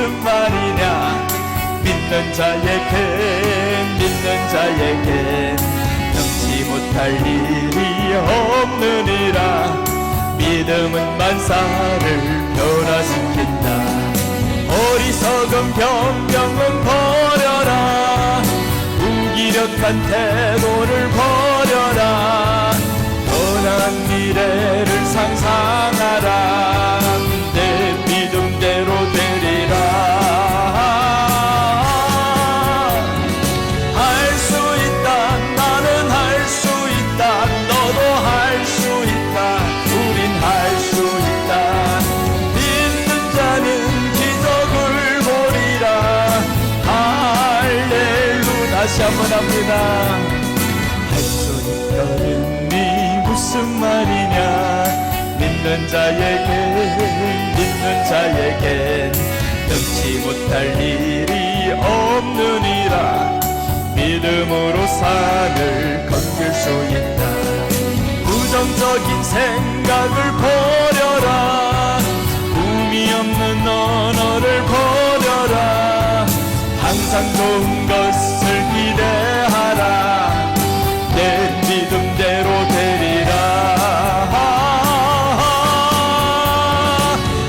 무슨 말이냐. 믿는 자에게 능치 못할 일이 없느니라. 믿음은 만사를 변화시킨다. 어리석은 변명은 버려라. 무기력한 태도를 버려라. 더 나은 미래를 상상하라. 내 믿음대로 되리라. 할 수 있다. 나는 할 수 있다. 너도 할 수 있다. 우린 할 수 있다. 믿는 자는 기적을 보리라. 할렐루야. 다시 한번 합니다. 할 수 있다는 무슨 말이냐. 믿는 자에게 능치 못할 일이 없느니라. 믿음으로 산을 건길 수 있다. 부정적인 생각을 버려라. 의미 없는 언어를 버려라. 항상 좋은 것을 기대하라. 내 믿음대로 되리라.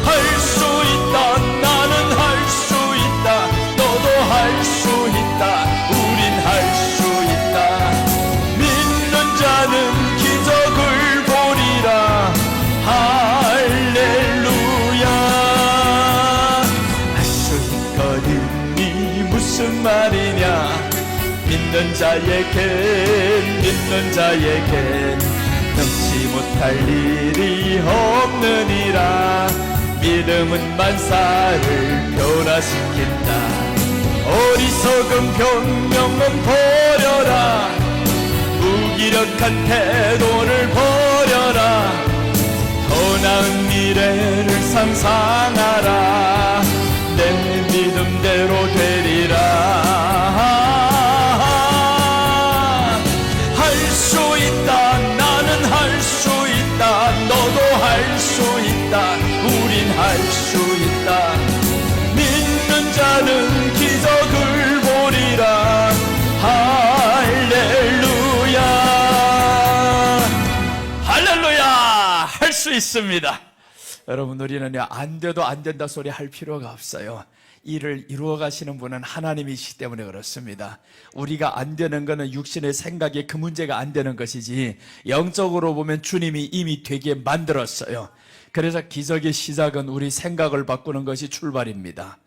할 수 있다. 나는 할 수 있다. 너도 할 수 있다. 우린 할 수 있다. 믿는 자는 기적을 보리라. 할렐루야. 할 수 있거든이 무슨 말이냐. 믿는 자에겐 능치 못할 일이 없느니라. 믿음은 만사를 변화시킨다. 어리석은 변명은 버려라. 무기력한 태도를 버려라. 더 나은 미래를 상상하라. 내 믿음대로 되리라. 너도 할 수 있다. 우린 할 수 있다. 믿는 자는 기적을 보리라. 할렐루야. 할렐루야. 할 수 있습니다. 여러분, 우리는 안 돼도 안 된다 소리 할 필요가 없어요. 일을 이루어 가시는 분은 하나님이시기 때문에 그렇습니다. 우리가 안 되는 것은 육신의 생각에 그 문제가 안 되는 것이지, 영적으로 보면 주님이 이미 되게 만들었어요. 그래서 기적의 시작은 우리 생각을 바꾸는 것이 출발입니다.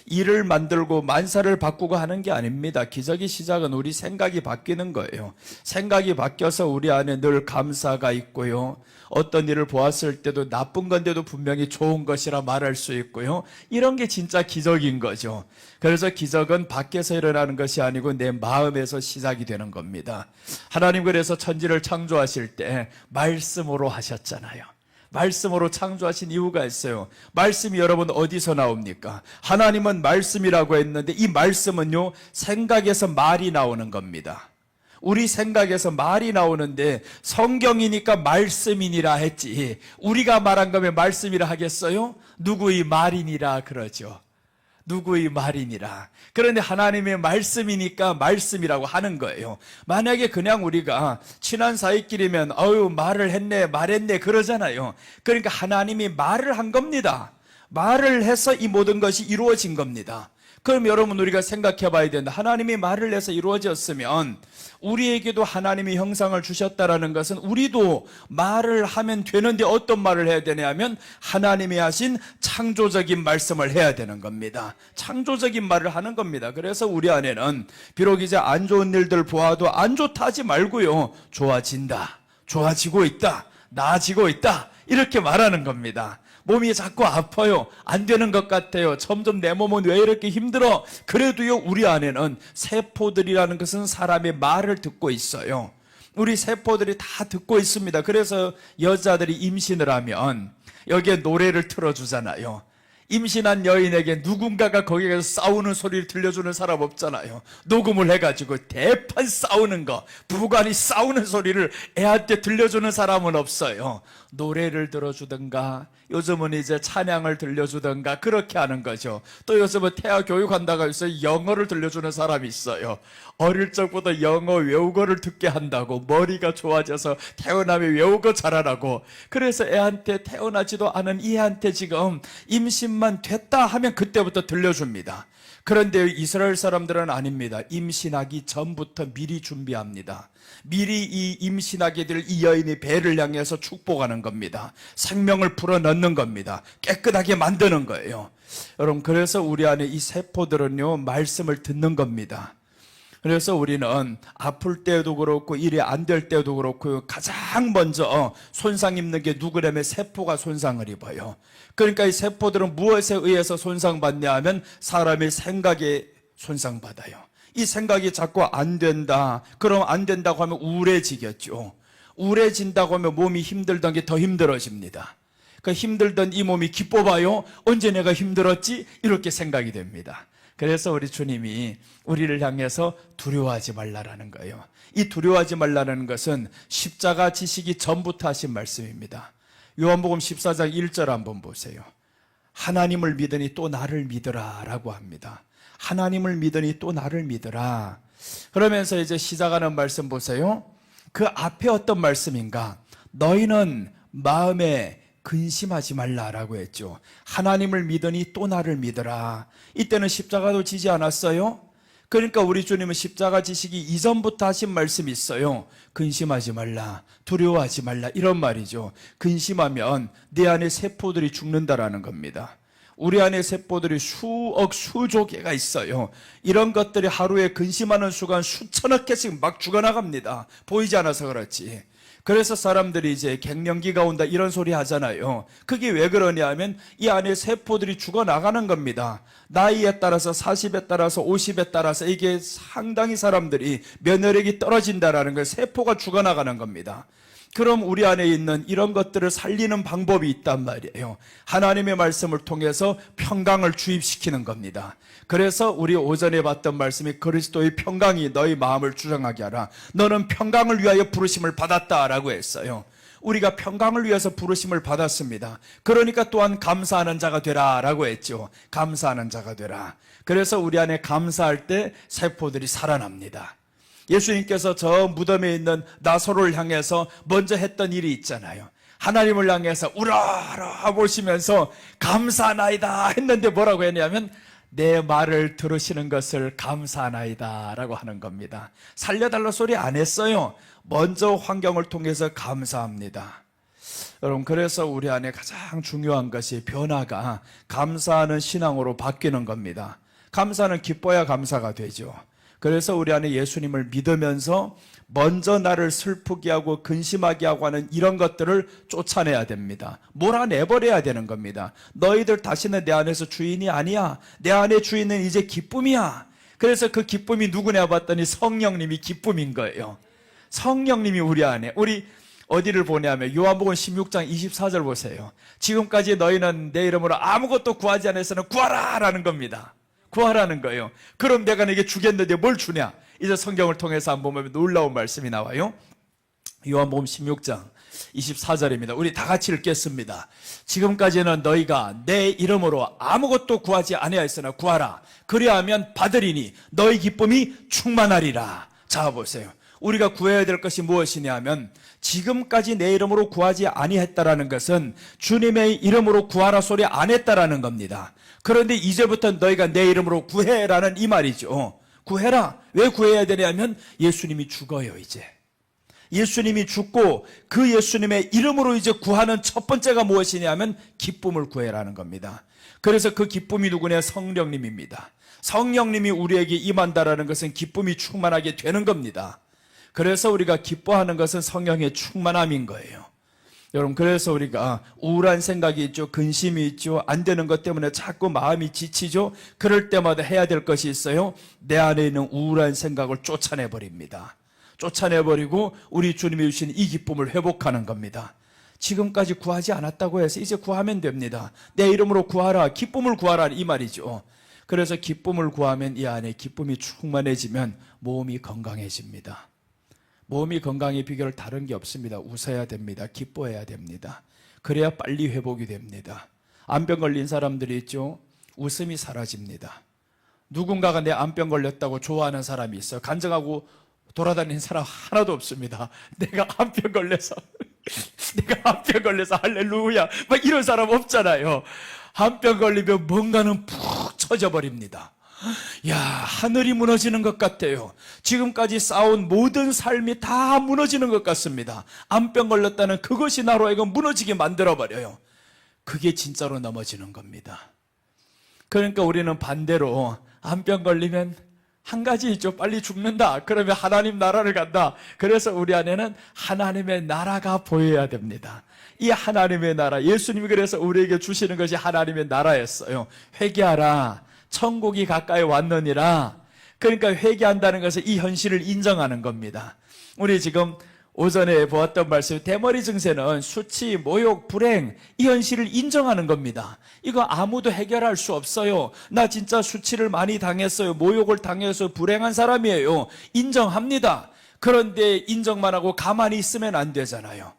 일을 만들고 만사를 바꾸고 하는 게 아닙니다. 기적의 시작은 우리 생각이 바뀌는 거예요. 생각이 바뀌어서 우리 안에 늘 감사가 있고요. 어떤 일을 보았을 때도 나쁜 건데도 분명히 좋은 것이라 말할 수 있고요. 이런 게 진짜 기적인 거죠. 그래서 기적은 밖에서 일어나는 것이 아니고 내 마음에서 시작이 되는 겁니다. 하나님 그래서 천지를 창조하실 때 말씀으로 하셨잖아요. 말씀으로 창조하신 이유가 있어요. 말씀이 여러분 어디서 나옵니까? 하나님은 말씀이라고 했는데 이 말씀은요, 생각에서 말이 나오는 겁니다. 우리 생각에서 말이 나오는데 성경이니까 말씀이니라 했지, 우리가 말한 거면 말씀이라 하겠어요? 누구의 말이니라 그러죠. 누구의 말이니라. 그런데 하나님의 말씀이니까 말씀이라고 하는 거예요. 만약에 그냥 우리가 친한 사이끼리면 말을 했네 말했네 그러잖아요. 그러니까 하나님이 말을 한 겁니다. 말을 해서 이 모든 것이 이루어진 겁니다. 그럼 여러분, 우리가 생각해 봐야 된다. 하나님이 말을 해서 이루어졌으면 우리에게도 하나님이 형상을 주셨다라는 것은 우리도 말을 하면 되는데 어떤 말을 해야 되냐면 하나님이 하신 창조적인 말씀을 해야 되는 겁니다. 창조적인 말을 하는 겁니다. 그래서 우리 안에는 비록 이제 안 좋은 일들 보아도 안 좋다 하지 말고요, 좋아진다, 좋아지고 있다, 나아지고 있다, 이렇게 말하는 겁니다. 몸이 자꾸 아파요. 안 되는 것 같아요. 점점 내 몸은 왜 이렇게 힘들어? 그래도요, 우리 안에는 세포들이라는 것은 사람의 말을 듣고 있어요. 우리 세포들이 다 듣고 있습니다. 그래서 여자들이 임신을 하면 여기에 노래를 틀어주잖아요. 임신한 여인에게 누군가가 거기에 가서 싸우는 소리를 들려주는 사람 없잖아요. 녹음을 해가지고 대판 싸우는 거, 부부간이 싸우는 소리를 애한테 들려주는 사람은 없어요. 노래를 들어주든가, 요즘은 이제 찬양을 들려주든가 그렇게 하는 거죠. 또 요즘은 태아 교육한다고 해서 영어를 들려주는 사람이 있어요. 어릴 적부터 영어 외우고를 듣게 한다고, 머리가 좋아져서 태어나면 외우고 자라라고. 그래서 애한테, 태어나지도 않은 이 애한테 지금 임신만 됐다 하면 그때부터 들려줍니다. 그런데 이스라엘 사람들은 아닙니다. 임신하기 전부터 미리 준비합니다. 미리 이 임신하게 될 이 여인의 배를 향해서 축복하는 겁니다. 생명을 불어넣는 겁니다. 깨끗하게 만드는 거예요. 여러분, 그래서 우리 안에 이 세포들은요, 말씀을 듣는 겁니다. 그래서 우리는 아플 때도 그렇고 일이 안 될 때도 그렇고 가장 먼저 손상 입는 게 누구냐면 세포가 손상을 입어요. 그러니까 이 세포들은 무엇에 의해서 손상받냐 하면 사람의 생각에 손상받아요. 이 생각이 자꾸 안 된다. 그럼 안 된다고 하면 우울해지겠죠. 우울해진다고 하면 몸이 힘들던 게 더 힘들어집니다. 그 힘들던 이 몸이 기뻐봐요. 언제 내가 힘들었지? 이렇게 생각이 됩니다. 그래서 우리 주님이 우리를 향해서 두려워하지 말라라는 거예요. 이 두려워하지 말라는 것은 십자가 지시기 전부터 하신 말씀입니다. 요한복음 14장 1절 한번 보세요. 하나님을 믿으니 또 나를 믿으라 라고 합니다. 하나님을 믿으니 또 나를 믿으라. 그러면서 이제 시작하는 말씀 보세요. 그 앞에 어떤 말씀인가? 너희는 마음에 근심하지 말라라고 했죠. 하나님을 믿으니 또 나를 믿으라. 이때는 십자가도 지지 않았어요. 그러니까 우리 주님은 십자가 지시기 이전부터 하신 말씀이 있어요. 근심하지 말라, 두려워하지 말라, 이런 말이죠. 근심하면 내 안에 세포들이 죽는다라는 겁니다. 우리 안에 세포들이 수억 수조 개가 있어요. 이런 것들이 하루에 근심하는 수가 수천억 개씩 막 죽어나갑니다. 보이지 않아서 그렇지. 그래서 사람들이 이제 갱년기가 온다 이런 소리 하잖아요. 그게 왜 그러냐 하면 이 안에 세포들이 죽어나가는 겁니다. 나이에 따라서 40에 따라서 50에 따라서 이게 상당히 사람들이 면역력이 떨어진다라는 거예요. 세포가 죽어나가는 겁니다. 그럼 우리 안에 있는 이런 것들을 살리는 방법이 있단 말이에요. 하나님의 말씀을 통해서 평강을 주입시키는 겁니다. 그래서 우리 오전에 봤던 말씀이 그리스도의 평강이 너희 마음을 주장하게 하라. 너는 평강을 위하여 부르심을 받았다라고 했어요. 우리가 평강을 위해서 부르심을 받았습니다. 그러니까 또한 감사하는 자가 되라라고 했죠. 감사하는 자가 되라. 그래서 우리 안에 감사할 때 세포들이 살아납니다. 예수님께서 저 무덤에 있는 나사로를 향해서 먼저 했던 일이 있잖아요. 하나님을 향해서 우러러 보시면서 감사하나이다 했는데 뭐라고 했냐면 내 말을 들으시는 것을 감사하나이다 라고 하는 겁니다. 살려달라 소리 안 했어요. 먼저 환경을 통해서 감사합니다. 여러분, 그래서 우리 안에 가장 중요한 것이 변화가 감사하는 신앙으로 바뀌는 겁니다. 감사는 기뻐야 감사가 되죠. 그래서 우리 안에 예수님을 믿으면서 먼저 나를 슬프게 하고 근심하게 하고 하는 이런 것들을 쫓아내야 됩니다. 몰아내버려야 되는 겁니다. 너희들 다시는 내 안에서 주인이 아니야. 내 안에 주인은 이제 기쁨이야. 그래서 그 기쁨이 누구냐 봤더니 성령님이 기쁨인 거예요. 성령님이 우리 안에, 우리 어디를 보냐면 요한복음 16장 24절 보세요. 지금까지 너희는 내 이름으로 아무것도 구하지 않았으나 구하라 라는 겁니다. 구하라는 거예요. 그럼 내가 내게 주겠는데 뭘 주냐? 이제 성경을 통해서 한번 보면 놀라운 말씀이 나와요. 요한복음 16장 24절입니다. 우리 다 같이 읽겠습니다. 지금까지는 너희가 내 이름으로 아무것도 구하지 아니하였으나 구하라. 그리하면 받으리니 너희 기쁨이 충만하리라. 자 보세요. 우리가 구해야 될 것이 무엇이냐 하면 지금까지 내 이름으로 구하지 아니했다라는 것은 주님의 이름으로 구하라 소리 안 했다라는 겁니다. 그런데 이제부터 너희가 내 이름으로 구해라는 이 말이죠. 구해라. 왜 구해야 되냐면 예수님이 죽어요. 이제 예수님이 죽고 그 예수님의 이름으로 이제 구하는 첫 번째가 무엇이냐면 기쁨을 구해라는 겁니다. 그래서 그 기쁨이 누구냐? 성령님입니다. 성령님이 우리에게 임한다라는 것은 기쁨이 충만하게 되는 겁니다. 그래서 우리가 기뻐하는 것은 성령의 충만함인 거예요. 여러분, 그래서 우리가 우울한 생각이 있죠. 근심이 있죠. 안 되는 것 때문에 자꾸 마음이 지치죠. 그럴 때마다 해야 될 것이 있어요. 내 안에 있는 우울한 생각을 쫓아내버립니다. 쫓아내버리고 우리 주님이 주신 이 기쁨을 회복하는 겁니다. 지금까지 구하지 않았다고 해서 이제 구하면 됩니다. 내 이름으로 구하라. 기쁨을 구하라. 이 말이죠. 그래서 기쁨을 구하면 이 안에 기쁨이 충만해지면 몸이 건강해집니다. 몸이 건강의 비결 다른 게 없습니다. 웃어야 됩니다. 기뻐해야 됩니다. 그래야 빨리 회복이 됩니다. 암병 걸린 사람들이 있죠. 웃음이 사라집니다. 누군가가 내 암병 걸렸다고 좋아하는 사람이 있어요. 간증하고 돌아다니는 사람 하나도 없습니다. 내가 암병 걸려서 할렐루야 막 이런 사람 없잖아요. 암병 걸리면 뭔가는 푹 처져버립니다. 야, 하늘이 무너지는 것 같아요. 지금까지 쌓아온 모든 삶이 다 무너지는 것 같습니다. 암병 걸렸다는 그것이 나로 하여금 무너지게 만들어버려요. 그게 진짜로 넘어지는 겁니다. 그러니까 우리는 반대로 암병 걸리면 한 가지 있죠. 빨리 죽는다. 그러면 하나님 나라를 간다. 그래서 우리 안에는 하나님의 나라가 보여야 됩니다. 이 하나님의 나라, 예수님이 그래서 우리에게 주시는 것이 하나님의 나라였어요. 회개하라. 천국이 가까이 왔느니라. 그러니까 회개한다는 것은 이 현실을 인정하는 겁니다. 우리 지금 오전에 보았던 말씀, 대머리 증세는 수치, 모욕, 불행, 이 현실을 인정하는 겁니다. 이거 아무도 해결할 수 없어요. 나 진짜 수치를 많이 당했어요. 모욕을 당해서 불행한 사람이에요. 인정합니다. 그런데 인정만 하고 가만히 있으면 안 되잖아요.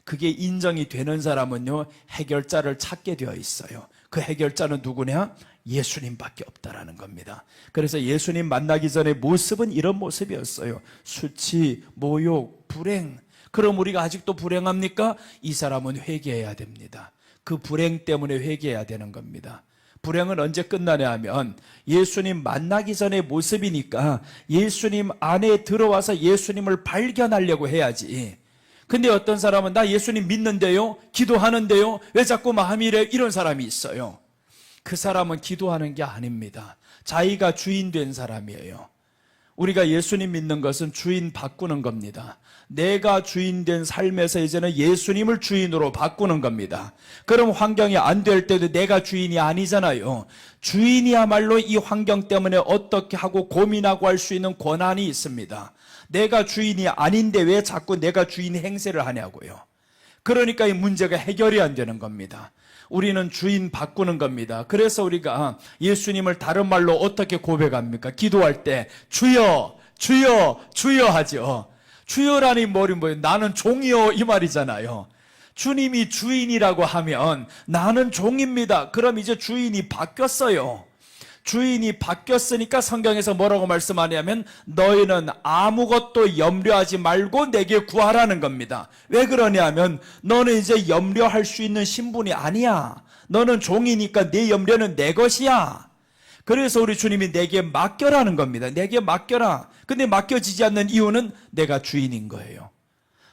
그게 인정이 되는 사람은요, 해결자를 찾게 되어 있어요. 그 해결자는 누구냐? 예수님밖에 없다라는 겁니다. 그래서 예수님 만나기 전에 모습은 이런 모습이었어요. 수치, 모욕, 불행. 그럼 우리가 아직도 불행합니까? 이 사람은 회개해야 됩니다. 그 불행 때문에 회개해야 되는 겁니다. 불행은 언제 끝나냐 하면 예수님 만나기 전의 모습이니까 예수님 안에 들어와서 예수님을 발견하려고 해야지. 근데 어떤 사람은 나 예수님 믿는데요, 기도하는데요, 왜 자꾸 마음이 이래? 이런 사람이 있어요. 그 사람은 기도하는 게 아닙니다. 자기가 주인 된 사람이에요. 우리가 예수님 믿는 것은 주인 바꾸는 겁니다. 내가 주인 된 삶에서 이제는 예수님을 주인으로 바꾸는 겁니다. 그럼 환경이 안 될 때도 내가 주인이 아니잖아요. 주인이야말로 이 환경 때문에 어떻게 하고 고민하고 할 수 있는 권한이 있습니다. 내가 주인이 아닌데 왜 자꾸 내가 주인 행세를 하냐고요. 그러니까 이 문제가 해결이 안 되는 겁니다. 우리는 주인 바꾸는 겁니다. 그래서 우리가 예수님을 다른 말로 어떻게 고백합니까? 기도할 때 주여, 주여, 주여 하죠. 주여라니 뭐예요? 나는 종이요 이 말이잖아요. 주님이 주인이라고 하면 나는 종입니다. 그럼 이제 주인이 바뀌었어요. 주인이 바뀌었으니까 성경에서 뭐라고 말씀하냐면 너희는 아무것도 염려하지 말고 내게 구하라는 겁니다. 왜 그러냐면 너는 이제 염려할 수 있는 신분이 아니야. 너는 종이니까 네 염려는 내 것이야. 그래서 우리 주님이 내게 맡겨라는 겁니다. 내게 맡겨라. 근데 맡겨지지 않는 이유는 내가 주인인 거예요.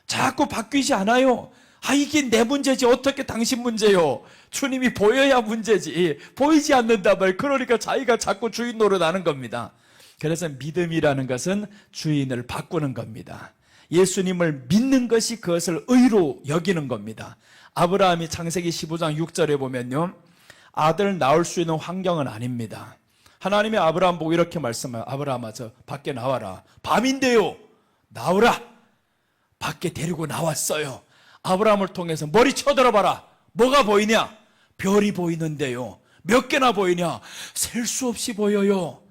자꾸 바뀌지 않아요. 이게 내 문제지 어떻게 당신 문제요? 주님이 보여야 문제지 보이지 않는단 말. 그러니까 자기가 자꾸 주인 노릇하는 겁니다. 그래서 믿음이라는 것은 주인을 바꾸는 겁니다. 예수님을 믿는 것이 그것을 의로 여기는 겁니다. 아브라함이 창세기 15장 6절에 보면요, 아들 낳을 수 있는 환경은 아닙니다. 하나님이 아브라함 보고 이렇게 말씀해요. 아브라함아, 저 밖에 나와라. 밤인데요, 나오라. 밖에 데리고 나왔어요. 아브라함을 통해서 머리 쳐들어봐라. 뭐가 보이냐? 별이 보이는데요. 몇 개나 보이냐? 셀 수 없이 보여요.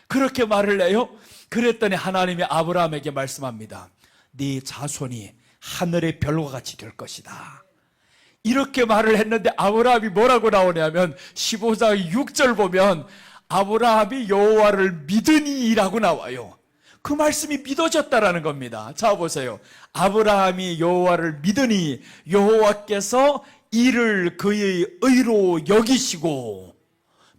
그렇게 말을 해요. 그랬더니 하나님이 아브라함에게 말씀합니다. 네 자손이 하늘의 별과 같이 될 것이다. 이렇게 말을 했는데 아브라함이 뭐라고 나오냐면 15장 6절 보면 아브라함이 여호와를 믿으니라고 나와요. 그 말씀이 믿어졌다라는 겁니다. 자 보세요. 아브라함이 여호와를 믿으니 여호와께서 이를 그의 의로 여기시고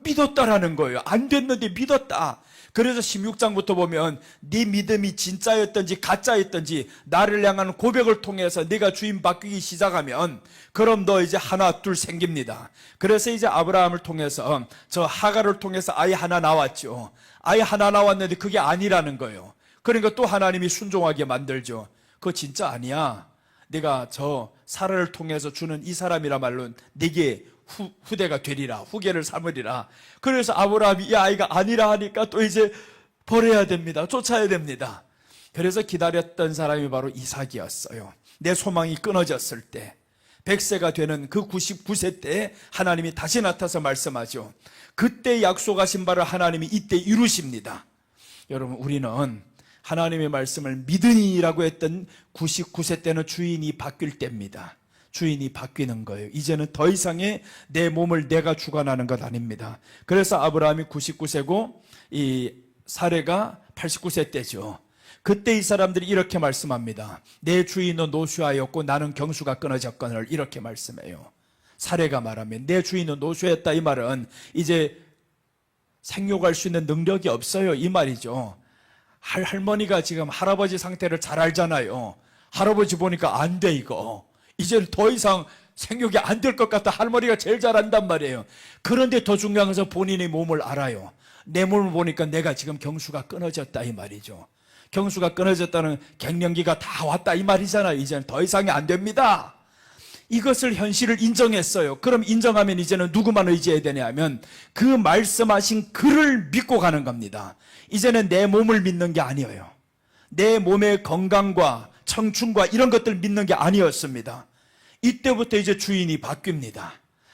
믿었다라는 거예요. 안 됐는데 믿었다. 그래서 16장부터 보면 네 믿음이 진짜였던지 가짜였던지 나를 향한 고백을 통해서 네가 주인 바뀌기 시작하면 그럼 너 이제 하나 둘 생깁니다. 그래서 이제 아브라함을 통해서 저 하갈을 통해서 아이 하나 나왔죠. 아이 하나 나왔는데 그게 아니라는 거예요. 그러니까 또 하나님이 순종하게 만들죠. 그거 진짜 아니야. 내가 저 사라를 통해서 주는 이 사람이라 말로 네게 후대가 되리라, 후계를 삼으리라. 그래서 아브라함이 이 아이가 아니라 하니까 또 이제 버려야 됩니다. 쫓아야 됩니다. 그래서 기다렸던 사람이 바로 이삭이었어요. 내 소망이 끊어졌을 때 100세가 되는 그 99세 때 하나님이 다시 나타나서 말씀하죠. 그때 약속하신 바를 하나님이 이때 이루십니다. 여러분, 우리는 하나님의 말씀을 믿으니라고 했던 99세 때는 주인이 바뀔 때입니다. 주인이 바뀌는 거예요. 이제는 더 이상의 내 몸을 내가 주관하는 것 아닙니다. 그래서 아브라함이 99세고 이 사레가 89세 때죠. 그때 이 사람들이 이렇게 말씀합니다. 내 주인은 노쇠하였고 나는 경수가 끊어졌거늘, 이렇게 말씀해요. 사레가 말하면 내 주인은 노쇠했다, 이 말은 이제 생육할 수 있는 능력이 없어요, 이 말이죠. 할머니가 지금 할아버지 상태를 잘 알잖아요. 할아버지 보니까 안 돼, 이거 이제 더 이상 생육이 안 될 것 같다. 할머니가 제일 잘 안단 말이에요. 그런데 더 중요한 것은 본인의 몸을 알아요. 내 몸을 보니까 내가 지금 경수가 끊어졌다, 이 말이죠. 경수가 끊어졌다는 갱년기가 다 왔다, 이 말이잖아요. 이제는 더 이상이 안 됩니다. 이것을 현실을 인정했어요. 그럼 인정하면 이제는 누구만 의지해야 되냐면 그 말씀하신 그를 믿고 가는 겁니다. 이제는 내 몸을 믿는 게 아니에요. 내 몸의 건강과 청춘과 이런 것들 믿는 게 아니었습니다. 이때부터 이제 주인이 바뀝니다.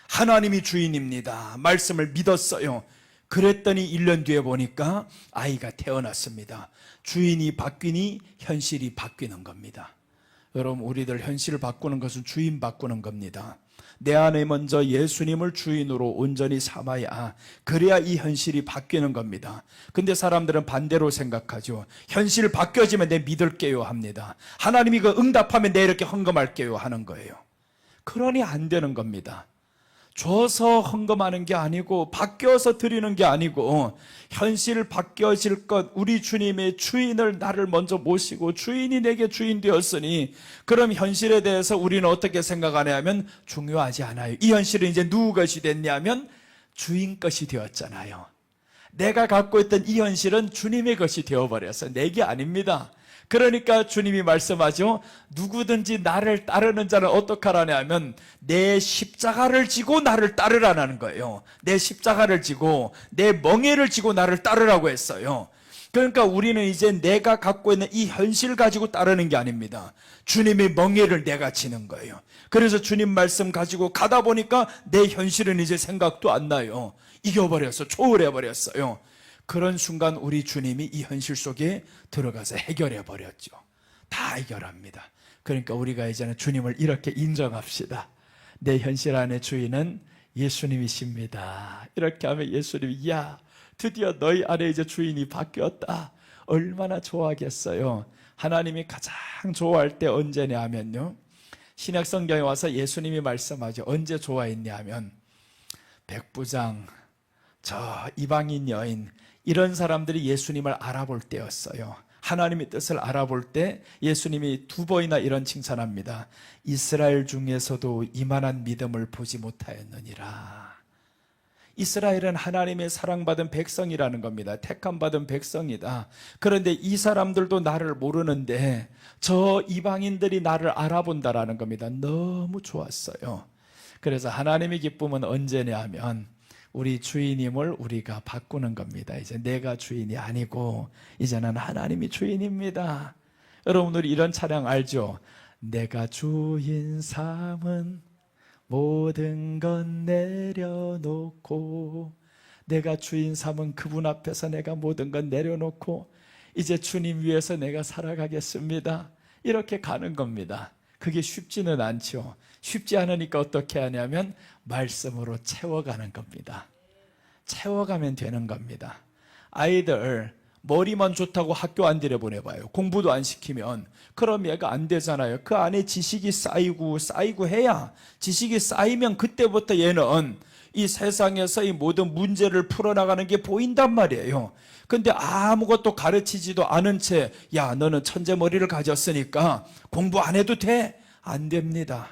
하나님이 주인입니다. 말씀을 믿었어요. 그랬더니 1년 뒤에 보니까 아이가 태어났습니다. 주인이 바뀌니 현실이 바뀌는 겁니다. 여러분, 우리들 현실을 바꾸는 것은 주인 바꾸는 겁니다. 내 안에 먼저 예수님을 주인으로 온전히 삼아야, 그래야 이 현실이 바뀌는 겁니다. 근데 사람들은 반대로 생각하죠. 현실 바뀌어지면 내 믿을게요 합니다. 하나님이 그 응답하면 내 이렇게 헌금할게요 하는 거예요. 그러니 안 되는 겁니다. 줘서 헌금하는 게 아니고 바뀌어서 드리는 게 아니고 현실 바뀌어질 것, 우리 주님의 주인을 나를 먼저 모시고 주인이 내게 주인 되었으니 그럼 현실에 대해서 우리는 어떻게 생각하냐면 중요하지 않아요. 이 현실은 이제 누구 것이 됐냐면 주인 것이 되었잖아요. 내가 갖고 있던 이 현실은 주님의 것이 되어버렸어요. 내 게 아닙니다. 그러니까 주님이 말씀하죠. 누구든지 나를 따르는 자는 어떻게 하라냐면 내 십자가를 지고 나를 따르라는 거예요. 내 십자가를 지고 내 멍에를 지고 나를 따르라고 했어요. 그러니까 우리는 이제 내가 갖고 있는 이 현실 가지고 따르는 게 아닙니다. 주님의 멍에를 내가 지는 거예요. 그래서 주님 말씀 가지고 가다 보니까 내 현실은 이제 생각도 안 나요. 이겨버렸어. 초월해버렸어요. 그런 순간 우리 주님이 이 현실 속에 들어가서 해결해 버렸죠. 다 해결합니다. 그러니까 우리가 이제는 주님을 이렇게 인정합시다. 내 현실 안의 주인은 예수님이십니다. 이렇게 하면 예수님이 야, 드디어 너희 안에 이제 주인이 바뀌었다. 얼마나 좋아하겠어요. 하나님이 가장 좋아할 때 언제냐 하면요, 신약 성경에 와서 예수님이 말씀하죠. 언제 좋아했냐 하면 백부장, 저 이방인 여인, 이런 사람들이 예수님을 알아볼 때였어요. 하나님의 뜻을 알아볼 때 예수님이 2번이나 이런 칭찬합니다. 이스라엘 중에서도 이만한 믿음을 보지 못하였느니라. 이스라엘은 하나님의 사랑받은 백성이라는 겁니다. 택함받은 백성이다. 그런데 이 사람들도 나를 모르는데 저 이방인들이 나를 알아본다라는 겁니다. 너무 좋았어요. 그래서 하나님의 기쁨은 언제냐 하면 우리 주인임을 우리가 바꾸는 겁니다. 이제 내가 주인이 아니고 이제는 하나님이 주인입니다. 여러분들이 이런 찬양 알죠? 내가 주인 삼은 모든 건 내려놓고, 내가 주인 삼은 그분 앞에서 내가 모든 건 내려놓고 이제 주님 위해서 내가 살아가겠습니다. 이렇게 가는 겁니다. 그게 쉽지는 않죠. 쉽지 않으니까 어떻게 하냐면 말씀으로 채워가는 겁니다. 채워가면 되는 겁니다. 아이들 머리만 좋다고 학교 안 들여보내봐요. 공부도 안 시키면 그럼 얘가 안 되잖아요. 그 안에 지식이 쌓이고 해야, 지식이 쌓이면 그때부터 얘는 이 세상에서 이 모든 문제를 풀어나가는 게 보인단 말이에요. 근데 아무것도 가르치지도 않은 채 야, 너는 천재머리를 가졌으니까 공부 안 해도 돼? 안 됩니다.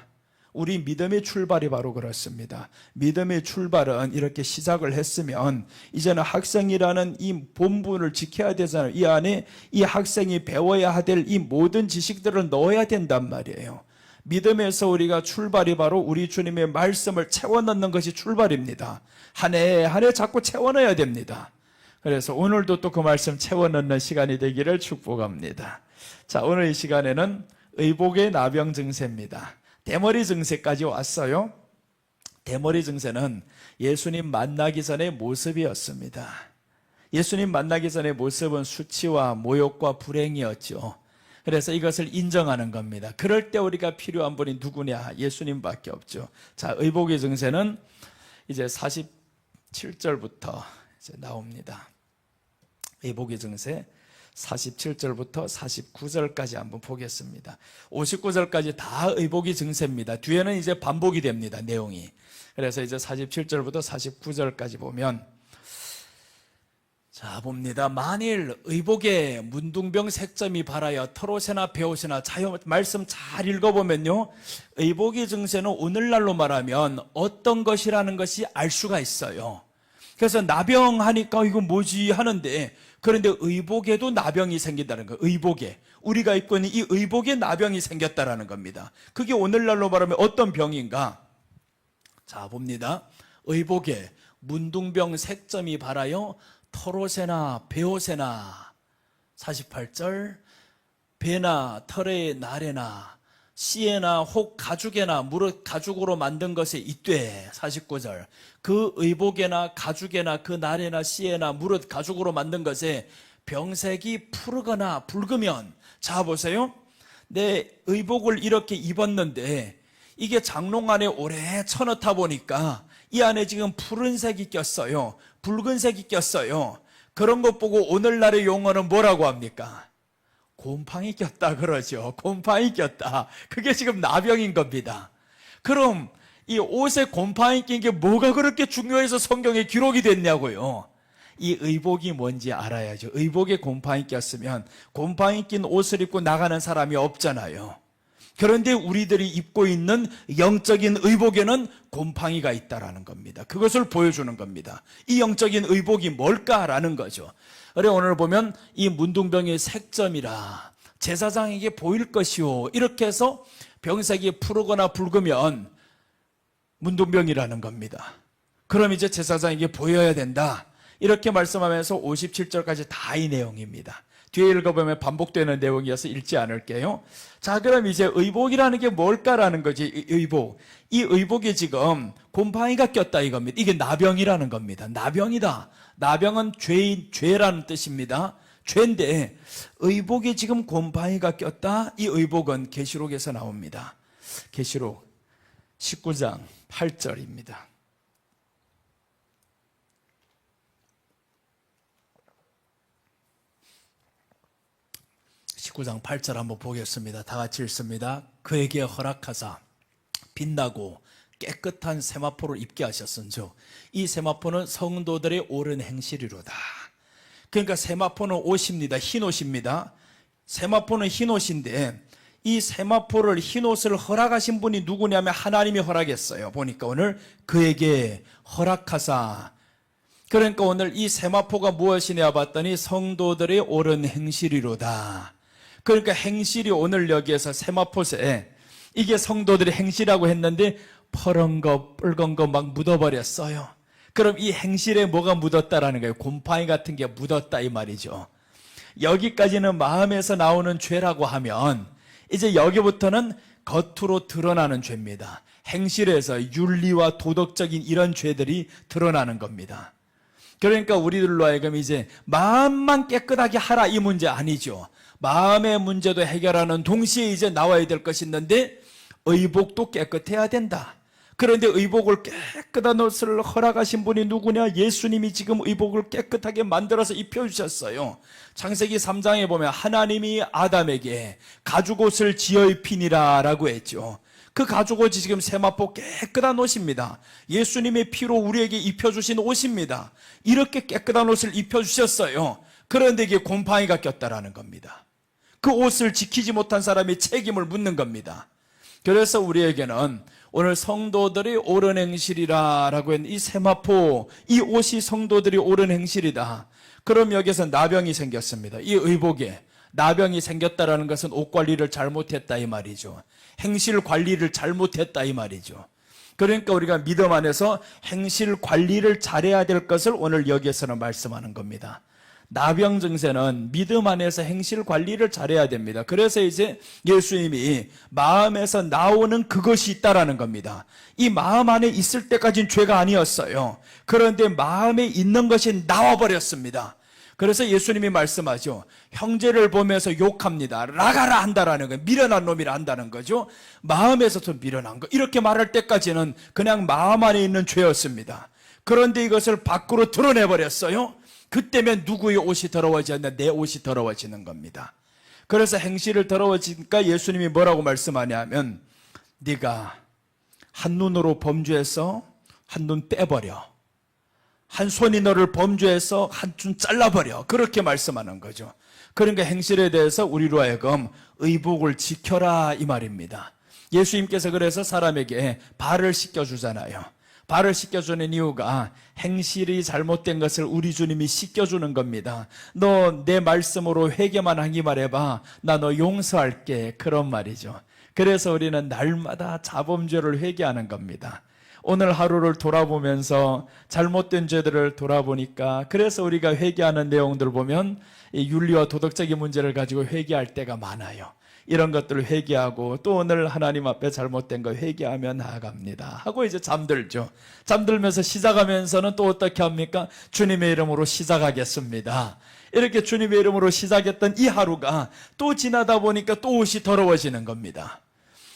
우리 믿음의 출발이 바로 그렇습니다. 믿음의 출발은 이렇게 시작을 했으면 이제는 학생이라는 이 본분을 지켜야 되잖아요. 이 안에 이 학생이 배워야 될 이 모든 지식들을 넣어야 된단 말이에요. 믿음에서 우리가 출발이 바로 우리 주님의 말씀을 채워넣는 것이 출발입니다. 한 해 한 해 자꾸 채워넣어야 됩니다. 그래서 오늘도 또 그 말씀 채워넣는 시간이 되기를 축복합니다. 자, 오늘 이 시간에는 의복의 나병 증세입니다. 대머리 증세까지 왔어요. 대머리 증세는 예수님 만나기 전의 모습이었습니다. 예수님 만나기 전에 모습은 수치와 모욕과 불행이었죠. 그래서 이것을 인정하는 겁니다. 그럴 때 우리가 필요한 분이 누구냐? 예수님밖에 없죠. 자, 의복의 증세는 이제 47절부터 이제 나옵니다. 의복의 증세 47절부터 49절까지 한번 보겠습니다. 59절까지 다 의복의 증세입니다. 뒤에는 이제 반복이 됩니다, 내용이. 그래서 이제 47절부터 49절까지 보면, 자, 봅니다. 만일 의복에 문둥병 색점이 발하여 털옷이나 베옷이나 말씀 잘 읽어보면요, 의복의 증세는 오늘날로 말하면 어떤 것이라는 것이 알 수가 있어요. 그래서 나병하니까 이거 뭐지 하는데, 그런데 의복에도 나병이 생긴다는 거예요. 의복에, 우리가 입고 있는 이 의복에 나병이 생겼다라는 겁니다. 그게 오늘날로 말하면 어떤 병인가? 자, 봅니다. 의복에 문둥병 색점이 발하여 털옷에나 베옷에나, 48절, 배나 털의 날에나 씨에나 혹 가죽에나 무릇 가죽으로 만든 것에 있되, 49절, 그 의복에나 가죽에나 그 날에나 씨에나 무릇 가죽으로 만든 것에 병색이 푸르거나 붉으면, 자 보세요, 내 의복을 이렇게 입었는데 이게 장롱 안에 오래 쳐넣다 보니까 이 안에 지금 푸른색이 꼈어요, 붉은색이 꼈어요. 그런 것 보고 오늘날의 용어는 뭐라고 합니까? 곰팡이 꼈다 그러죠. 곰팡이 꼈다. 그게 지금 나병인 겁니다. 그럼 이 옷에 곰팡이 낀 게 뭐가 그렇게 중요해서 성경에 기록이 됐냐고요. 이 의복이 뭔지 알아야죠. 의복에 곰팡이 꼈으면 곰팡이 낀 옷을 입고 나가는 사람이 없잖아요. 그런데 우리들이 입고 있는 영적인 의복에는 곰팡이가 있다라는 겁니다. 그것을 보여주는 겁니다. 이 영적인 의복이 뭘까라는 거죠. 그래, 오늘 보면 이 문둥병의 색점이라 제사장에게 보일 것이요, 이렇게 해서 병색이 푸르거나 붉으면 문둥병이라는 겁니다. 그럼 이제 제사장에게 보여야 된다, 이렇게 말씀하면서 57절까지 다 이 내용입니다. 뒤에 읽어보면 반복되는 내용이어서 읽지 않을게요. 자, 그럼 이제 의복이라는 게 뭘까라는 거지. 의복, 이 의복이 지금 곰팡이가 꼈다 이겁니다. 이게 나병이라는 겁니다. 나병이다. 나병은 죄라는 뜻입니다. 죄인데 의복에 지금 곰팡이가 꼈다. 이 의복은 계시록에서 나옵니다. 계시록 19장 8절입니다. 19장 8절 한번 보겠습니다. 다 같이 읽습니다. 그에게 허락하사 빛나고 깨끗한 세마포를 입게 하셨은즉 이 세마포는 성도들의 옳은 행실이로다. 그러니까 세마포는 옷입니다. 흰 옷입니다. 세마포는 흰 옷인데 이 세마포를, 흰 옷을 허락하신 분이 누구냐면 하나님이 허락했어요. 보니까 오늘 그에게 허락하사, 그러니까 오늘 이 세마포가 무엇이냐 봤더니 성도들의 옳은 행실이로다. 그러니까 행실이 오늘 여기에서 세마포에 이게 성도들의 행실이라고 했는데 퍼런 거 붉은 거 막 묻어버렸어요. 그럼 이 행실에 뭐가 묻었다라는 거예요? 곰팡이 같은 게 묻었다 이 말이죠. 여기까지는 마음에서 나오는 죄라고 하면 이제 여기부터는 겉으로 드러나는 죄입니다. 행실에서 윤리와 도덕적인 이런 죄들이 드러나는 겁니다. 그러니까 우리들로 하여금 이제 마음만 깨끗하게 하라 이 문제 아니죠. 마음의 문제도 해결하는 동시에 이제 나와야 될 것이 있는데 의복도 깨끗해야 된다. 그런데 의복을 깨끗한 옷을 허락하신 분이 누구냐? 예수님이 지금 의복을 깨끗하게 만들어서 입혀주셨어요. 창세기 3장에 보면 하나님이 아담에게 가죽옷을 지어 입히니라 라고 했죠. 그 가죽옷이 지금 세마포 깨끗한 옷입니다. 예수님의 피로 우리에게 입혀주신 옷입니다. 이렇게 깨끗한 옷을 입혀주셨어요. 그런데 이게 곰팡이가 꼈다라는 겁니다. 그 옷을 지키지 못한 사람이 책임을 묻는 겁니다. 그래서 우리에게는 오늘 성도들이 옳은 행실이라 라고 했는 이 세마포, 이 옷이 성도들이 옳은 행실이다. 그럼 여기서 나병이 생겼습니다. 이 의복에 나병이 생겼다라는 것은 옷 관리를 잘못했다 이 말이죠. 행실 관리를 잘못했다 이 말이죠. 그러니까 우리가 믿음 안에서 행실 관리를 잘해야 될 것을 오늘 여기에서는 말씀하는 겁니다. 나병 증세는 믿음 안에서 행실 관리를 잘해야 됩니다. 그래서 이제 예수님이 마음에서 나오는 그것이 있다라는 겁니다. 이 마음 안에 있을 때까지는 죄가 아니었어요. 그런데 마음에 있는 것이 나와버렸습니다. 그래서 예수님이 말씀하죠. 형제를 보면서 욕합니다. 나가라 한다라는 거예요. 미련한 놈이라 한다는 거죠. 마음에서도 미련한 거. 이렇게 말할 때까지는 그냥 마음 안에 있는 죄였습니다. 그런데 이것을 밖으로 드러내버렸어요. 그때면 누구의 옷이 더러워지었나? 내 옷이 더러워지는 겁니다. 그래서 행실을 더러워지니까 예수님이 뭐라고 말씀하냐면, 네가 한 눈으로 범죄해서 한 눈 빼버려. 한 손이 너를 범죄해서 한 줌 잘라버려. 그렇게 말씀하는 거죠. 그러니까 행실에 대해서 우리로 하여금 의복을 지켜라 이 말입니다. 예수님께서 그래서 사람에게 발을 씻겨주잖아요. 발을 씻겨주는 이유가 행실이 잘못된 것을 우리 주님이 씻겨주는 겁니다. 너 내 말씀으로 회개만 하기만 해봐. 나 너 용서할게. 그런 말이죠. 그래서 우리는 날마다 자범죄를 회개하는 겁니다. 오늘 하루를 돌아보면서 잘못된 죄들을 돌아보니까, 그래서 우리가 회개하는 내용들을 보면 이 윤리와 도덕적인 문제를 가지고 회개할 때가 많아요. 이런 것들을 회개하고 또 오늘 하나님 앞에 잘못된 거 회개하며 나아갑니다 하고 이제 잠들죠. 잠들면서 시작하면서는 또 어떻게 합니까? 주님의 이름으로 시작하겠습니다. 이렇게 주님의 이름으로 시작했던 이 하루가 또 지나다 보니까 또 옷이 더러워지는 겁니다.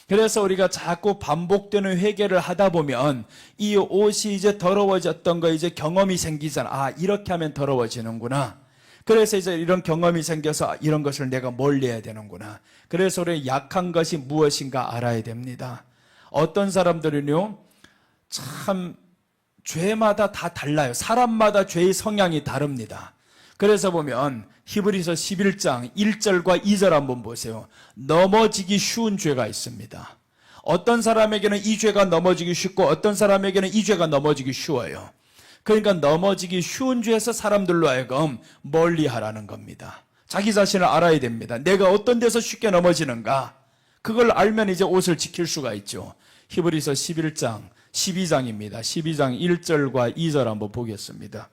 그래서 우리가 자꾸 반복되는 회개를 하다 보면 이 옷이 이제 더러워졌던 거 이제 경험이 생기잖아. 아, 이렇게 하면 더러워지는구나. 그래서 이제 이런 경험이 생겨서 이런 것을 내가 멀리해야 되는구나. 그래서 우리 약한 것이 무엇인가 알아야 됩니다. 어떤 사람들은요, 참 죄마다 다 달라요. 사람마다 죄의 성향이 다릅니다. 그래서 보면 히브리서 11장 1절과 2절 한번 보세요. 넘어지기 쉬운 죄가 있습니다. 어떤 사람에게는 이 죄가 넘어지기 쉽고 어떤 사람에게는 이 죄가 넘어지기 쉬워요. 그러니까 넘어지기 쉬운 죄에서 사람들로 하여금 멀리하라는 겁니다. 자기 자신을 알아야 됩니다. 내가 어떤 데서 쉽게 넘어지는가? 그걸 알면 이제 옷을 지킬 수가 있죠. 히브리서 11장 12장입니다. 12장 1절과 2절 한번 보겠습니다.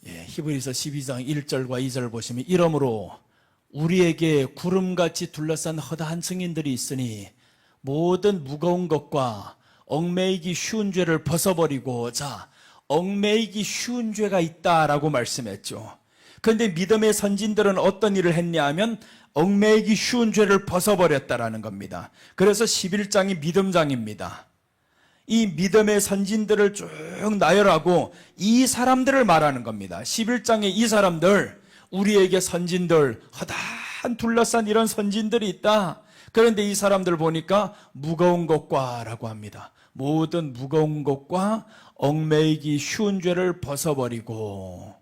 히브리서 12장 1절과 2절 보시면, 이러므로 우리에게 구름같이 둘러싼 허다한 증인들이 있으니 모든 무거운 것과 얽매이기 쉬운 죄를 벗어버리고, 자, 얽매이기 쉬운 죄가 있다라고 말씀했죠. 그런데 믿음의 선진들은 어떤 일을 했냐 하면 얽매이기 쉬운 죄를 벗어버렸다라는 겁니다. 그래서 11장이 믿음장입니다. 이 믿음의 선진들을 쭉 나열하고 이 사람들을 말하는 겁니다. 11장에 이 사람들, 우리에게 선진들, 허다한 둘러싼 이런 선진들이 있다. 그런데 이 사람들 보니까 무거운 것과 라고 합니다. 모든 무거운 것과 얽매이기 쉬운 죄를 벗어버리고,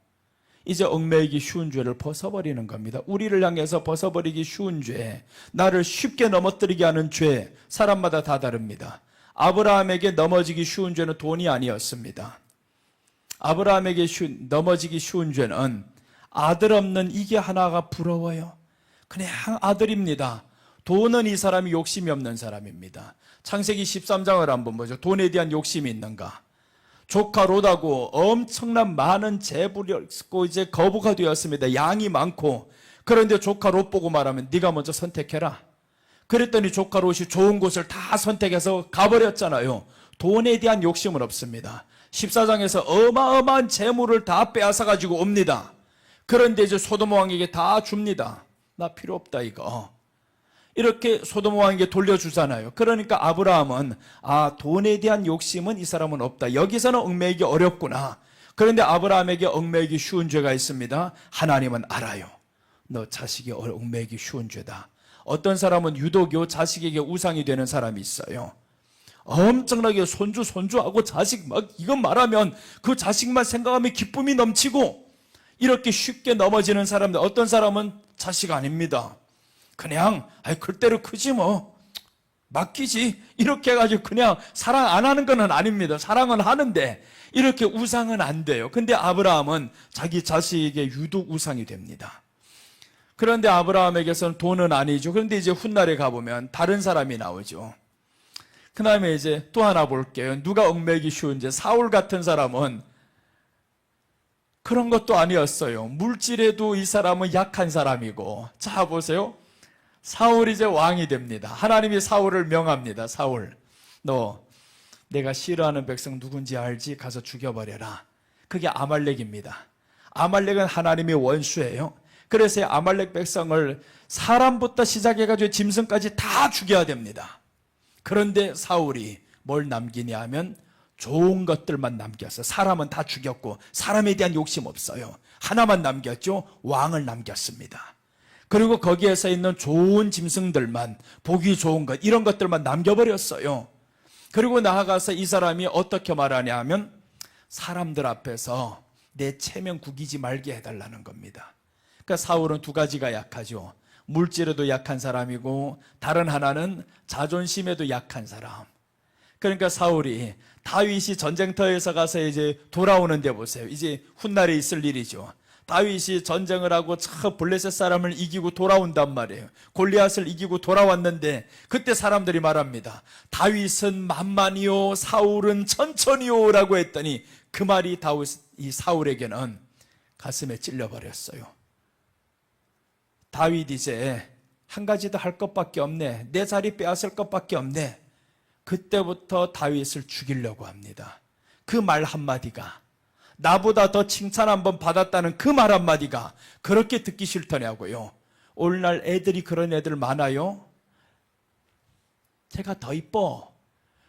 이제 얽매이기 쉬운 죄를 벗어버리는 겁니다. 우리를 향해서 벗어버리기 쉬운 죄, 나를 쉽게 넘어뜨리게 하는 죄, 사람마다 다 다릅니다. 아브라함에게 넘어지기 쉬운 죄는 돈이 아니었습니다. 아브라함에게 넘어지기 쉬운 죄는 아들 없는 이게 하나가 부러워요. 그냥 아들입니다. 돈은 이 사람이 욕심이 없는 사람입니다. 창세기 13장을 한번 보죠. 돈에 대한 욕심이 있는가? 조카 롯하고 엄청난 많은 재물이 있고 이제 거부가 되었습니다. 양이 많고. 그런데 조카 롯 보고 말하면 네가 먼저 선택해라. 그랬더니 조카 롯이 좋은 곳을 다 선택해서 가버렸잖아요. 돈에 대한 욕심은 없습니다. 14장에서 어마어마한 재물을 다 빼앗아가지고 옵니다. 그런데 이제 소돔 왕에게 다 줍니다. 나 필요 없다 이거. 이렇게 소돔 왕에게 돌려주잖아요. 그러니까 아브라함은 돈에 대한 욕심은 이 사람은 없다. 여기서는 얽매이기 어렵구나. 그런데 아브라함에게 얽매이기 쉬운 죄가 있습니다. 하나님은 알아요. 너 자식이 얽매이기 쉬운 죄다. 어떤 사람은 유독요 자식에게 우상이 되는 사람이 있어요. 엄청나게 손주하고 자식 막 이것 말하면 그 자식만 생각하면 기쁨이 넘치고 이렇게 쉽게 넘어지는 사람들. 어떤 사람은 자식 아닙니다. 그냥 글대로 크지 뭐 맡기지 이렇게 해가지고 그냥 사랑 안 하는 건 아닙니다. 사랑은 하는데 이렇게 우상은 안 돼요. 근데 아브라함은 자기 자식에게 유독 우상이 됩니다. 그런데 아브라함에게서는 돈은 아니죠. 그런데 이제 훗날에 가보면 다른 사람이 나오죠. 그 다음에 이제 또 하나 볼게요. 누가 얽매이기 쉬운지. 사울 같은 사람은 그런 것도 아니었어요. 물질에도 이 사람은 약한 사람이고. 자 보세요. 사울이 이제 왕이 됩니다. 하나님이 사울을 명합니다. 사울, 너 내가 싫어하는 백성 누군지 알지? 가서 죽여버려라. 그게 아말렉입니다. 아말렉은 하나님의 원수예요. 그래서 아말렉 백성을 사람부터 시작해가지고 짐승까지 다 죽여야 됩니다. 그런데 사울이 뭘 남기냐 하면 좋은 것들만 남겼어요. 사람은 다 죽였고 사람에 대한 욕심 없어요. 하나만 남겼죠. 왕을 남겼습니다. 그리고 거기에서 있는 좋은 짐승들만, 보기 좋은 것, 이런 것들만 남겨버렸어요. 그리고 나아가서 이 사람이 어떻게 말하냐 하면 사람들 앞에서 내 체면 구기지 말게 해달라는 겁니다. 그러니까 사울은 두 가지가 약하죠. 물질에도 약한 사람이고 다른 하나는 자존심에도 약한 사람. 그러니까 사울이 다윗이 전쟁터에서 가서 이제 돌아오는데 보세요. 이제 훗날에 있을 일이죠. 다윗이 전쟁을 하고 참 블레셋 사람을 이기고 돌아온단 말이에요. 골리앗을 이기고 돌아왔는데 그때 사람들이 말합니다. 다윗은 만만이요 사울은 천천히요 라고 했더니 그 말이 이 사울에게는 가슴에 찔려버렸어요. 다윗 이제 한 가지도 할 것밖에 없네. 내 자리 빼앗을 것밖에 없네. 그때부터 다윗을 죽이려고 합니다. 그 말 한마디가, 나보다 더 칭찬 한번 받았다는 그 말 한마디가 그렇게 듣기 싫더냐고요. 오늘날 애들이 그런 애들 많아요. 제가 더 이뻐.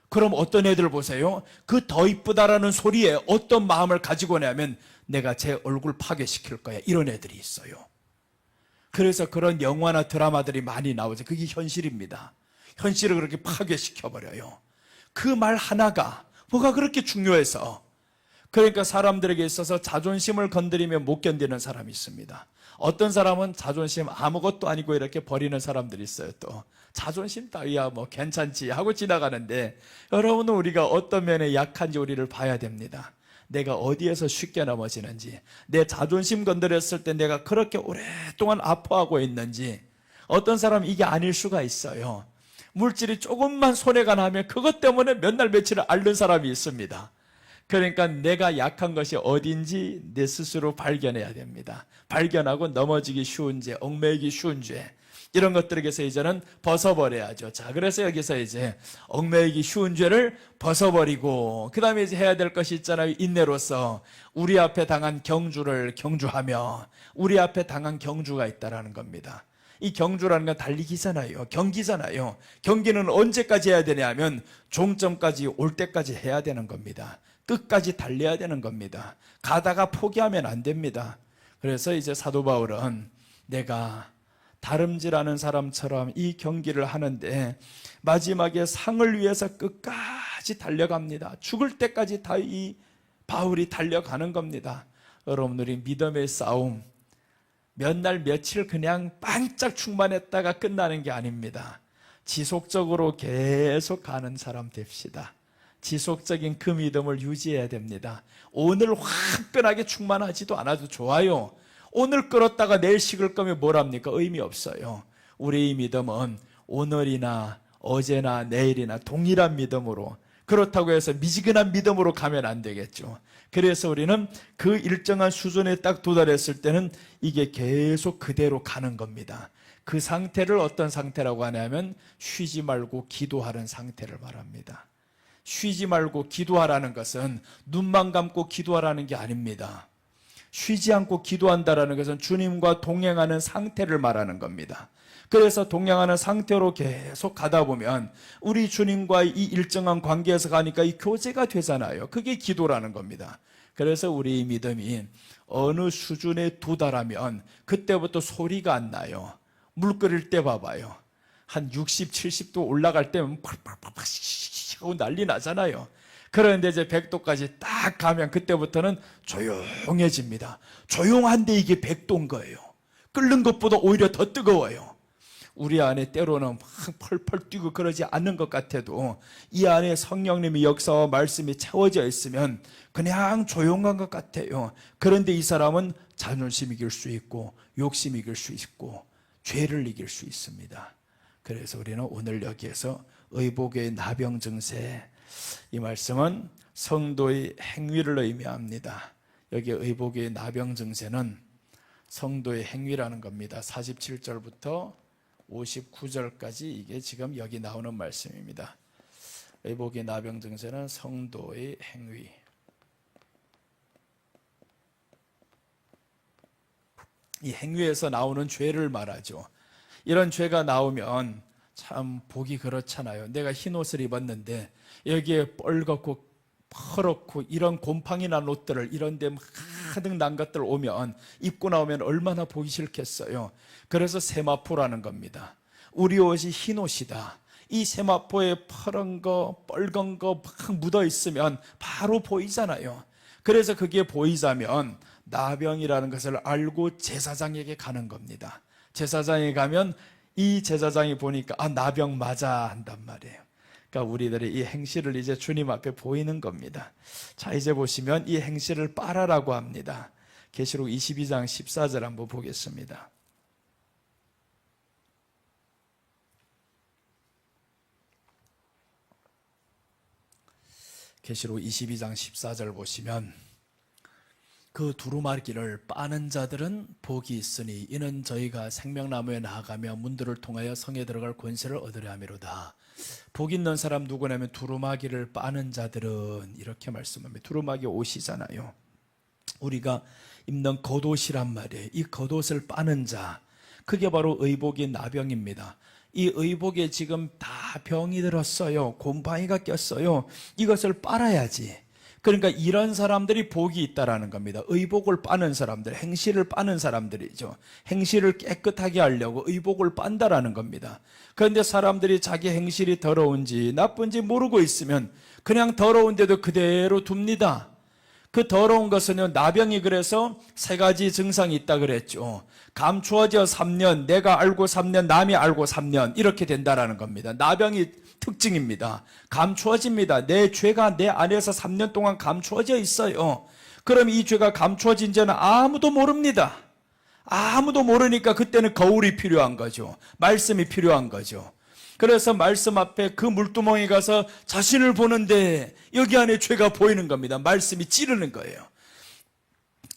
그럼 어떤 애들 보세요. 그 더 이쁘다라는 소리에 어떤 마음을 가지고 오냐면 내가 제 얼굴 파괴시킬 거야. 이런 애들이 있어요. 그래서 그런 영화나 드라마들이 많이 나오죠. 그게 현실입니다. 현실을 그렇게 파괴시켜버려요. 그 말 하나가 뭐가 그렇게 중요해서. 그러니까 사람들에게 있어서 자존심을 건드리면 못 견디는 사람이 있습니다. 어떤 사람은 자존심 아무것도 아니고 이렇게 버리는 사람들이 있어요. 또 자존심 따위야 뭐 괜찮지 하고 지나가는데, 여러분은 우리가 어떤 면에 약한지 우리를 봐야 됩니다. 내가 어디에서 쉽게 넘어지는지, 내 자존심 건드렸을 때 내가 그렇게 오랫동안 아파하고 있는지. 어떤 사람은 이게 아닐 수가 있어요. 물질이 조금만 손해가 나면 그것 때문에 몇 날 며칠을 앓는 사람이 있습니다. 그러니까 내가 약한 것이 어딘지 내 스스로 발견해야 됩니다. 발견하고 넘어지기 쉬운 죄, 얽매이기 쉬운 죄, 이런 것들에게서 이제는 벗어버려야죠. 자, 그래서 여기서 이제 얽매이기 쉬운 죄를 벗어버리고 그 다음에 이제 해야 될 것이 있잖아요. 인내로서 우리 앞에 당한 경주를 경주하며, 우리 앞에 당한 경주가 있다라는 겁니다. 이 경주라는 건 달리기잖아요. 경기잖아요. 경기는 언제까지 해야 되냐 하면 종점까지 올 때까지 해야 되는 겁니다. 끝까지 달려야 되는 겁니다. 가다가 포기하면 안 됩니다. 그래서 이제 사도 바울은 내가 다름질하는 사람처럼 이 경기를 하는데 마지막에 상을 위해서 끝까지 달려갑니다. 죽을 때까지 다 이 바울이 달려가는 겁니다. 여러분, 우리 믿음의 싸움 몇 날 며칠 그냥 반짝 충만했다가 끝나는 게 아닙니다. 지속적으로 계속 가는 사람 됩시다. 지속적인 그 믿음을 유지해야 됩니다. 오늘 화끈하게 충만하지도 않아도 좋아요. 오늘 끌었다가 내일 식을 거면 뭘 합니까? 의미 없어요. 우리의 믿음은 오늘이나 어제나 내일이나 동일한 믿음으로, 그렇다고 해서 미지근한 믿음으로 가면 안 되겠죠. 그래서 우리는 그 일정한 수준에 딱 도달했을 때는 이게 계속 그대로 가는 겁니다. 그 상태를 어떤 상태라고 하냐면 쉬지 말고 기도하는 상태를 말합니다. 쉬지 말고 기도하라는 것은 눈만 감고 기도하라는 게 아닙니다. 쉬지 않고 기도한다라는 것은 주님과 동행하는 상태를 말하는 겁니다. 그래서 동행하는 상태로 계속 가다 보면 우리 주님과 이 일정한 관계에서 가니까 이 교제가 되잖아요. 그게 기도라는 겁니다. 그래서 우리 믿음이 어느 수준에 도달하면 그때부터 소리가 안 나요. 물 끓일 때 봐봐요. 한 60, 70도 올라갈 때면 팍팍팍팍 하고 난리 나잖아요. 그런데 이제 100도까지 딱 가면 그때부터는 조용해집니다. 조용한데 이게 100도인 거예요. 끓는 것보다 오히려 더 뜨거워요. 우리 안에 때로는 막 펄펄 뛰고 그러지 않는 것 같아도 이 안에 성령님의 역사와 말씀이 채워져 있으면 그냥 조용한 것 같아요. 그런데 이 사람은 자존심 이길 수 있고 욕심 이길 수 있고 죄를 이길 수 있습니다. 그래서 우리는 오늘 여기에서 의복의 나병 증세, 이 말씀은 성도의 행위를 의미합니다. 여기 의복의 나병 증세는 성도의 행위라는 겁니다. 47절부터 59절까지 이게 지금 여기 나오는 말씀입니다. 의복의 나병 증세는 성도의 행위. 이 행위에서 나오는 죄를 말하죠. 이런 죄가 나오면 참 보기 그렇잖아요. 내가 흰 옷을 입었는데 여기에 뻘겋고 퍼렇고 이런 곰팡이 난 옷들을 이런 데 가득 난 것들 오면 입고 나오면 얼마나 보기 싫겠어요. 그래서 세마포라는 겁니다. 우리 옷이 흰 옷이다. 이 세마포에 퍼런 거 뻘건 거 막 묻어 있으면 바로 보이잖아요. 그래서 그게 보이자면 나병이라는 것을 알고 제사장에게 가는 겁니다. 제사장에 가면 이 제사장이 보니까 나병 맞아 한단 말이에요. 그러니까 우리들의 이 행실을 이제 주님 앞에 보이는 겁니다. 자, 이제 보시면 이 행실을 빨아라고 합니다. 계시록 22장 14절 한번 보겠습니다. 계시록 22장 14절 보시면 그 두루마기를 빠는 자들은 복이 있으니 이는 저희가 생명나무에 나아가며 문들을 통하여 성에 들어갈 권세를 얻으려 함이로다. 복 있는 사람 누구냐면 두루마기를 빠는 자들은 이렇게 말씀합니다. 두루마기 옷이잖아요. 우리가 입는 겉옷이란 말이에요. 이 겉옷을 빠는 자, 그게 바로 의복인 나병입니다. 이 의복에 지금 다 병이 들었어요. 곰팡이가 꼈어요. 이것을 빨아야지. 그러니까 이런 사람들이 복이 있다라는 겁니다. 의복을 빠는 사람들, 행실을 빠는 사람들이죠. 행실을 깨끗하게 하려고 의복을 빤다라는 겁니다. 그런데 사람들이 자기 행실이 더러운지 나쁜지 모르고 있으면 그냥 더러운데도 그대로 둡니다. 그 더러운 것은요, 나병이 그래서 세 가지 증상이 있다 그랬죠. 감추어져 3년, 내가 알고 3년, 남이 알고 3년 이렇게 된다라는 겁니다. 나병이 특징입니다. 감추어집니다. 내 죄가 내 안에서 3년 동안 감추어져 있어요. 그럼 이 죄가 감추어진 죄는 아무도 모릅니다. 아무도 모르니까 그때는 거울이 필요한 거죠. 말씀이 필요한 거죠. 그래서 말씀 앞에 그 물두멍에 가서 자신을 보는데 여기 안에 죄가 보이는 겁니다. 말씀이 찌르는 거예요.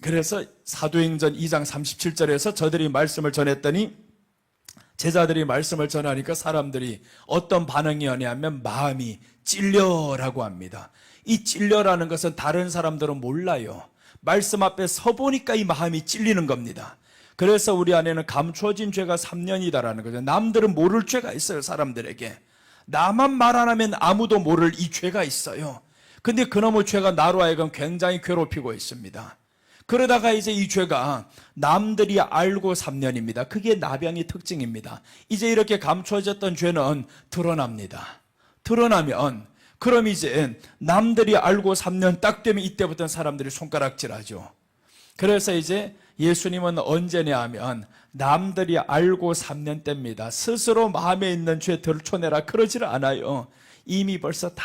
그래서 사도행전 2장 37절에서 저들이 말씀을 전했더니 제자들이 말씀을 전하니까 사람들이 어떤 반응이었냐면 마음이 찔려라고 합니다. 이 찔려라는 것은 다른 사람들은 몰라요. 말씀 앞에 서보니까 이 마음이 찔리는 겁니다. 그래서 우리 안에는 감추어진 죄가 3년이다라는 거죠. 남들은 모를 죄가 있어요. 사람들에게. 나만 말 안 하면 아무도 모를 이 죄가 있어요. 근데 그놈의 죄가 나로 하여금 굉장히 괴롭히고 있습니다. 그러다가 이제 이 죄가 남들이 알고 3년입니다. 그게 나병의 특징입니다. 이제 이렇게 감추어졌던 죄는 드러납니다. 드러나면 그럼 이제 남들이 알고 3년 딱 되면 이때부터는 사람들이 손가락질하죠. 그래서 이제 예수님은 언제냐 하면 남들이 알고 3년 때입니다. 스스로 마음에 있는 죄 들춰내라 그러질 않아요. 이미 벌써 다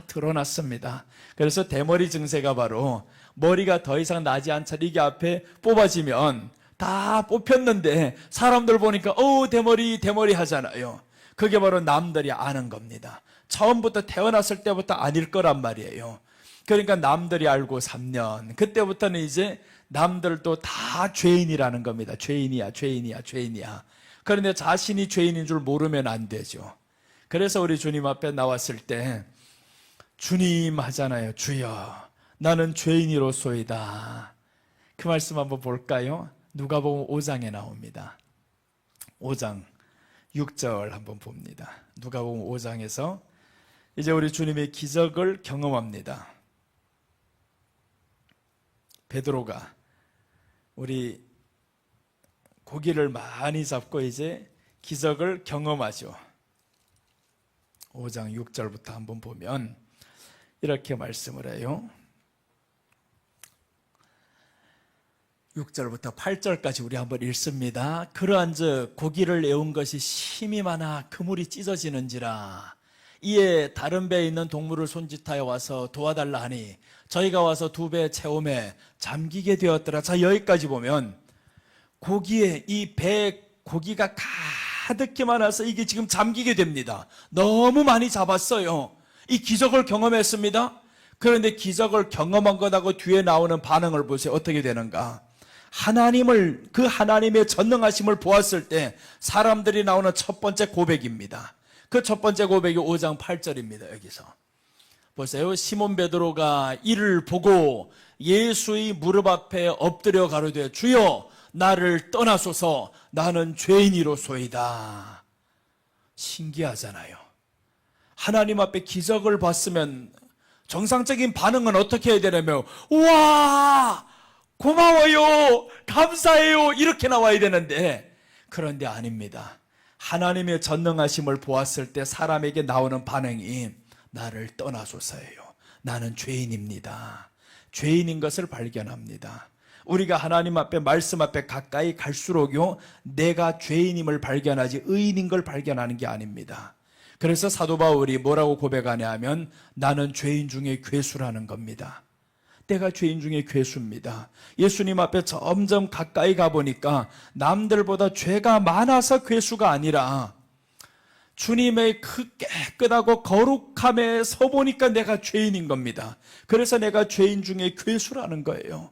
드러났습니다. 그래서 대머리 증세가 바로 머리가 더 이상 나지 않자 이게 앞에 뽑아지면 다 뽑혔는데 사람들 보니까 대머리 하잖아요. 그게 바로 남들이 아는 겁니다. 처음부터 태어났을 때부터 아닐 거란 말이에요. 그러니까 남들이 알고 3년 그때부터는 이제 남들도 다 죄인이라는 겁니다. 죄인이야. 그런데 자신이 죄인인 줄 모르면 안 되죠. 그래서 우리 주님 앞에 나왔을 때 주님 하잖아요. 주여 나는 죄인이로소이다. 그 말씀 한번 볼까요? 누가복음 5장에 나옵니다. 5장 6절 한번 봅니다. 누가복음 5장에서 이제 우리 주님의 기적을 경험합니다. 베드로가 우리 고기를 많이 잡고 이제 기적을 경험하죠. 5장 6절부터 한번 보면 이렇게 말씀을 해요. 6절부터 8절까지 우리 한번 읽습니다. 그러한즉 고기를 애운 것이 심히 많아 그물이 찢어지는지라 이에 다른 배에 있는 동물을 손짓하여 와서 도와달라 하니 저희가 와서 2배 채움에 잠기게 되었더라. 자, 여기까지 보면 고기에 이 배에 고기가 가득히 많아서 이게 지금 잠기게 됩니다. 너무 많이 잡았어요. 이 기적을 경험했습니다. 그런데 기적을 경험한 것하고 뒤에 나오는 반응을 보세요. 어떻게 되는가? 그 하나님의 전능하심을 보았을 때 사람들이 나오는 첫 번째 고백입니다. 그 첫 번째 고백이 5장 8절입니다. 여기서 보세요. 시몬 베드로가 이를 보고 예수의 무릎 앞에 엎드려 가로되 주여 나를 떠나소서 나는 죄인이로소이다. 신기하잖아요. 하나님 앞에 기적을 봤으면 정상적인 반응은 어떻게 해야 되냐면 우와 고마워요 감사해요 이렇게 나와야 되는데, 그런데 아닙니다. 하나님의 전능하심을 보았을 때 사람에게 나오는 반응이 나를 떠나소서예요. 나는 죄인입니다. 죄인인 것을 발견합니다. 우리가 하나님 앞에 말씀 앞에 가까이 갈수록요 내가 죄인임을 발견하지 의인인 걸 발견하는 게 아닙니다. 그래서 사도 바울이 뭐라고 고백하냐 하면 나는 죄인 중에 괴수라는 겁니다. 내가 죄인 중에 괴수입니다. 예수님 앞에 점점 가까이 가보니까 남들보다 죄가 많아서 괴수가 아니라 주님의 그 깨끗하고 거룩함에 서보니까 내가 죄인인 겁니다. 그래서 내가 죄인 중에 괴수라는 거예요.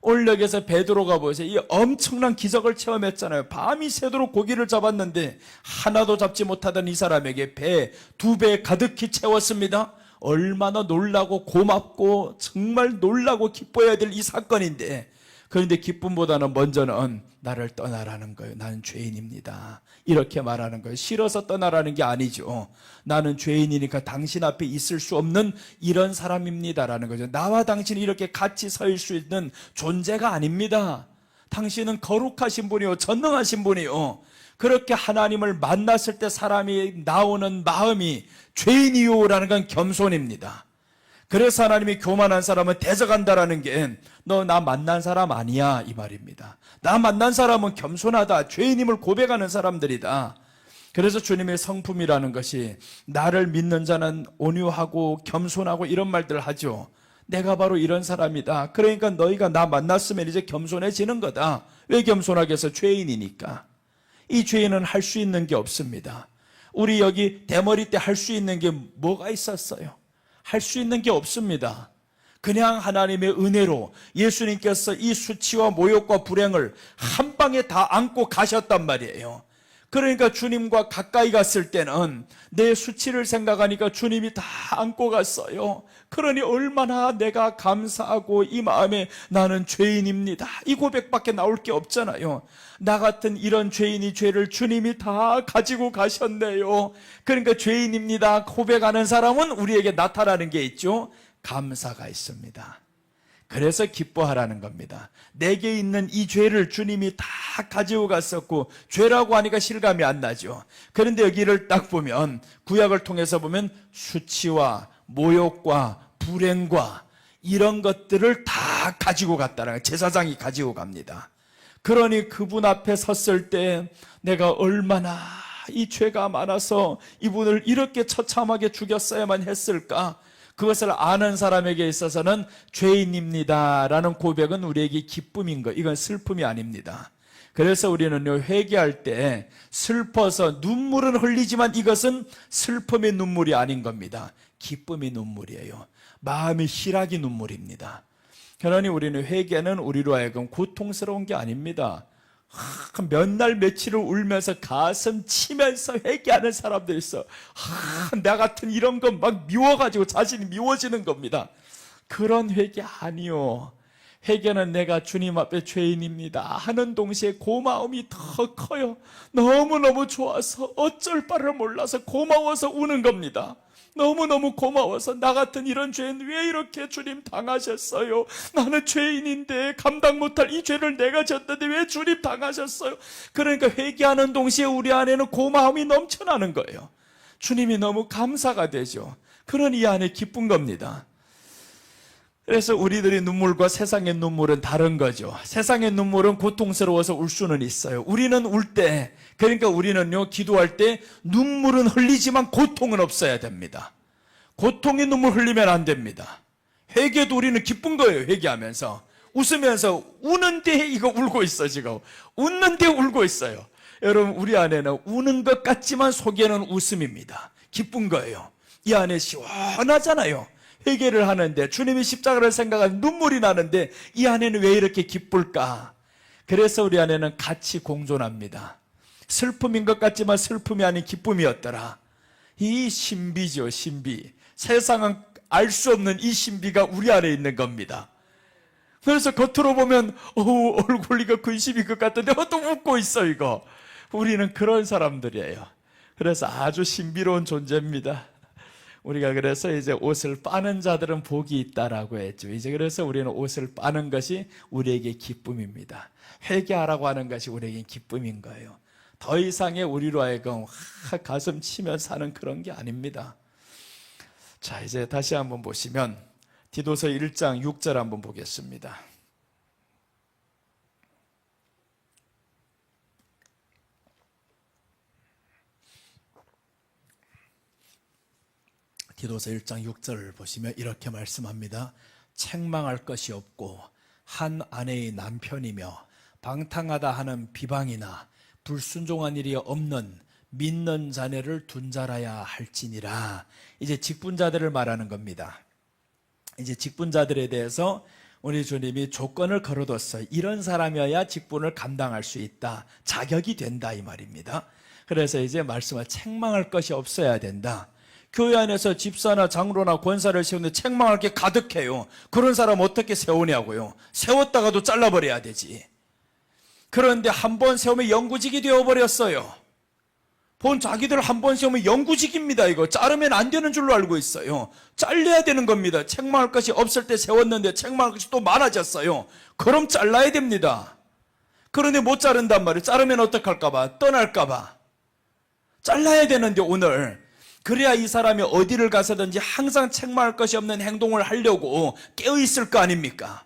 오늘 여기서 베드로가 보세요. 이 엄청난 기적을 체험했잖아요. 밤이 새도록 고기를 잡았는데 하나도 잡지 못하던 이 사람에게 배 2배 가득히 채웠습니다. 얼마나 놀라고 고맙고 정말 놀라고 기뻐해야 될 이 사건인데, 그런데 기쁨보다는 먼저는 나를 떠나라는 거예요. 나는 죄인입니다. 이렇게 말하는 거예요. 싫어서 떠나라는 게 아니죠. 나는 죄인이니까 당신 앞에 있을 수 없는 이런 사람입니다라는 거죠. 나와 당신이 이렇게 같이 서 수 있는 존재가 아닙니다. 당신은 거룩하신 분이요 전능하신 분이요. 그렇게 하나님을 만났을 때 사람이 나오는 마음이 죄인이요라는 건 겸손입니다. 그래서 하나님이 교만한 사람은 대적한다라는 게 너 나 만난 사람 아니야 이 말입니다. 나 만난 사람은 겸손하다, 죄인임을 고백하는 사람들이다. 그래서 주님의 성품이라는 것이 나를 믿는 자는 온유하고 겸손하고 이런 말들을 하죠. 내가 바로 이런 사람이다. 그러니까 너희가 나 만났으면 이제 겸손해지는 거다. 왜 겸손하게 해서? 죄인이니까. 이 죄인은 할 수 있는 게 없습니다. 우리 여기 대머리 때 할 수 있는 게 뭐가 있었어요? 할 수 있는 게 없습니다. 그냥 하나님의 은혜로 예수님께서 이 수치와 모욕과 불행을 한 방에 다 안고 가셨단 말이에요. 그러니까 주님과 가까이 갔을 때는 내 수치를 생각하니까 주님이 다 안고 갔어요. 그러니 얼마나 내가 감사하고 이 마음에 나는 죄인입니다, 이 고백밖에 나올 게 없잖아요. 나 같은 이런 죄인이 죄를 주님이 다 가지고 가셨네요. 그러니까 죄인입니다 고백하는 사람은 우리에게 나타나는 게 있죠. 감사가 있습니다. 그래서 기뻐하라는 겁니다. 내게 있는 이 죄를 주님이 다 가지고 갔었고, 죄라고 하니까 실감이 안 나죠. 그런데 여기를 딱 보면, 구약을 통해서 보면 수치와 모욕과 불행과 이런 것들을 다 가지고 갔다는 거예요. 제사장이 가지고 갑니다. 그러니 그분 앞에 섰을 때 내가 얼마나 이 죄가 많아서 이분을 이렇게 처참하게 죽였어야만 했을까? 그것을 아는 사람에게 있어서는 죄인입니다라는 고백은 우리에게 기쁨인 거, 이건 슬픔이 아닙니다. 그래서 우리는요, 회개할 때 슬퍼서 눈물은 흘리지만 이것은 슬픔의 눈물이 아닌 겁니다. 기쁨의 눈물이에요. 마음의 희락의 눈물입니다. 그러니 우리는 회개는 우리로 하여금 고통스러운 게 아닙니다. 몇 날 며칠을 울면서 가슴 치면서 회개하는 사람들 있어. 나 같은 이런 건 막 미워가지고 자신이 미워지는 겁니다. 그런 회개 아니요. 회개는 내가 주님 앞에 죄인입니다 하는 동시에 고마움이 더 커요. 너무너무 좋아서 어쩔 바를 몰라서 고마워서 우는 겁니다. 너무너무 고마워서 나 같은 이런 죄는 왜 이렇게 주님 당하셨어요? 나는 죄인인데 감당 못할 이 죄를 내가 졌는데 왜 주님 당하셨어요? 그러니까 회개하는 동시에 우리 안에는 고마움이 넘쳐나는 거예요. 주님이 너무 감사가 되죠. 그런 이 안에 기쁜 겁니다. 그래서 우리들의 눈물과 세상의 눈물은 다른 거죠. 세상의 눈물은 고통스러워서 울 수는 있어요. 우리는 울 때, 그러니까 우리는요, 기도할 때 눈물은 흘리지만 고통은 없어야 됩니다. 고통의 눈물 흘리면 안 됩니다. 회개도 우리는 기쁜 거예요. 회개하면서 웃으면서 우는데 이거 울고 있어. 지금 웃는데 울고 있어요. 여러분, 우리 안에는 우는 것 같지만 속에는 웃음입니다. 기쁜 거예요. 이 안에 시원하잖아요. 회개를 하는데 주님이 십자가를 생각하면 눈물이 나는데 이 안에는 왜 이렇게 기쁠까? 그래서 우리 안에는 같이 공존합니다. 슬픔인 것 같지만 슬픔이 아닌 기쁨이었더라. 이 신비죠, 신비. 세상은 알 수 없는 이 신비가 우리 안에 있는 겁니다. 그래서 겉으로 보면 얼굴이가 근심이 것 같은데 또 웃고 있어 이거. 우리는 그런 사람들이에요. 그래서 아주 신비로운 존재입니다. 우리가 그래서 이제 옷을 빠는 자들은 복이 있다라고 했죠. 이제 그래서 우리는 옷을 빠는 것이 우리에게 기쁨입니다. 회개하라고 하는 것이 우리에게 기쁨인 거예요. 더 이상의 우리로 하여금 가슴 치며 사는 그런 게 아닙니다. 자, 이제 다시 한번 보시면 디도서 1장 6절 한번 보겠습니다. 디도서 1장 6절을 보시면 이렇게 말씀합니다. 책망할 것이 없고 한 아내의 남편이며 방탕하다 하는 비방이나 불순종한 일이 없는 믿는 자녀를 둔 자라야 할지니라. 이제 직분자들을 말하는 겁니다. 이제 직분자들에 대해서 우리 주님이 조건을 걸어뒀어요. 이런 사람이어야 직분을 감당할 수 있다. 자격이 된다 이 말입니다. 그래서 이제 말씀을 책망할 것이 없어야 된다. 교회 안에서 집사나 장로나 권사를 세우는데 책망할 게 가득해요. 그런 사람 어떻게 세우냐고요. 세웠다가도 잘라버려야 되지. 그런데 한 번 세우면 영구직이 되어버렸어요. 본 자기들 한 번 세우면 영구직입니다. 이거 자르면 안 되는 줄로 알고 있어요. 잘려야 되는 겁니다. 책망할 것이 없을 때 세웠는데 책망할 것이 또 많아졌어요. 그럼 잘라야 됩니다. 그런데 못 자른단 말이에요. 자르면 어떡할까봐, 떠날까봐. 잘라야 되는데 오늘 그래야 이 사람이 어디를 가서든지 항상 책망할 것이 없는 행동을 하려고 깨어있을 거 아닙니까?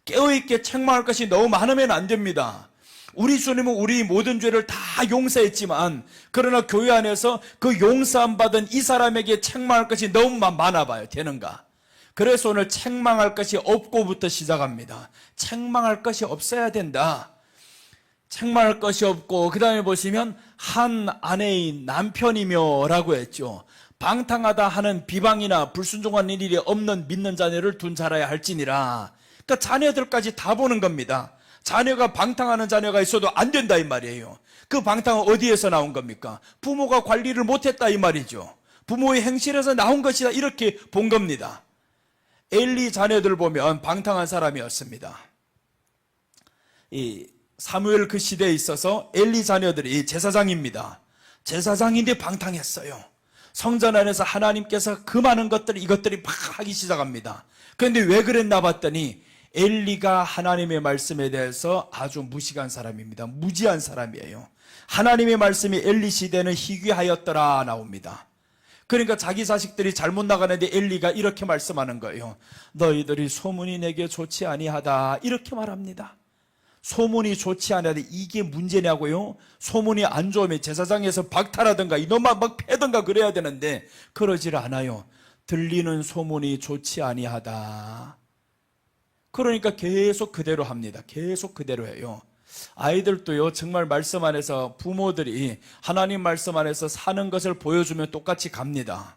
깨어있게 책망할 것이 너무 많으면 안 됩니다. 우리 주님은 우리 모든 죄를 다 용서했지만 그러나 교회 안에서 그 용서함 받은 이 사람에게 책망할 것이 너무 많아 봐요. 되는가? 그래서 오늘 책망할 것이 없고부터 시작합니다. 책망할 것이 없어야 된다. 책망할 것이 없고 그 다음에 보시면 한 아내의 남편이며 라고 했죠. 방탕하다 하는 비방이나 불순종한 일이 없는 믿는 자녀를 둔 자라야 할지니라. 그러니까 자녀들까지 다 보는 겁니다. 자녀가 방탕하는 자녀가 있어도 안 된다 이 말이에요. 그 방탕은 어디에서 나온 겁니까? 부모가 관리를 못했다 이 말이죠. 부모의 행실에서 나온 것이다 이렇게 본 겁니다. 엘리 자녀들 보면 방탕한 사람이었습니다. 이 사무엘 그 시대에 있어서 엘리 자녀들이 제사장입니다. 제사장인데 방탕했어요. 성전 안에서 하나님께서 그 많은 것들 이것들이 막 하기 시작합니다. 그런데 왜 그랬나 봤더니 엘리가 하나님의 말씀에 대해서 아주 무식한 사람입니다. 무지한 사람이에요. 하나님의 말씀이 엘리 시대는 희귀하였더라 나옵니다. 그러니까 자기 자식들이 잘못 나가는데 엘리가 이렇게 말씀하는 거예요. 너희들이 소문이 내게 좋지 아니하다 이렇게 말합니다. 소문이 좋지 않아도 이게 문제냐고요? 소문이 안 좋으면 제사장에서 박탈하든가 이놈만 막 패든가 그래야 되는데 그러질 않아요. 들리는 소문이 좋지 아니하다. 그러니까 계속 그대로 합니다. 계속 그대로 해요. 아이들도요 정말 말씀 안에서 부모들이 하나님 말씀 안에서 사는 것을 보여주면 똑같이 갑니다.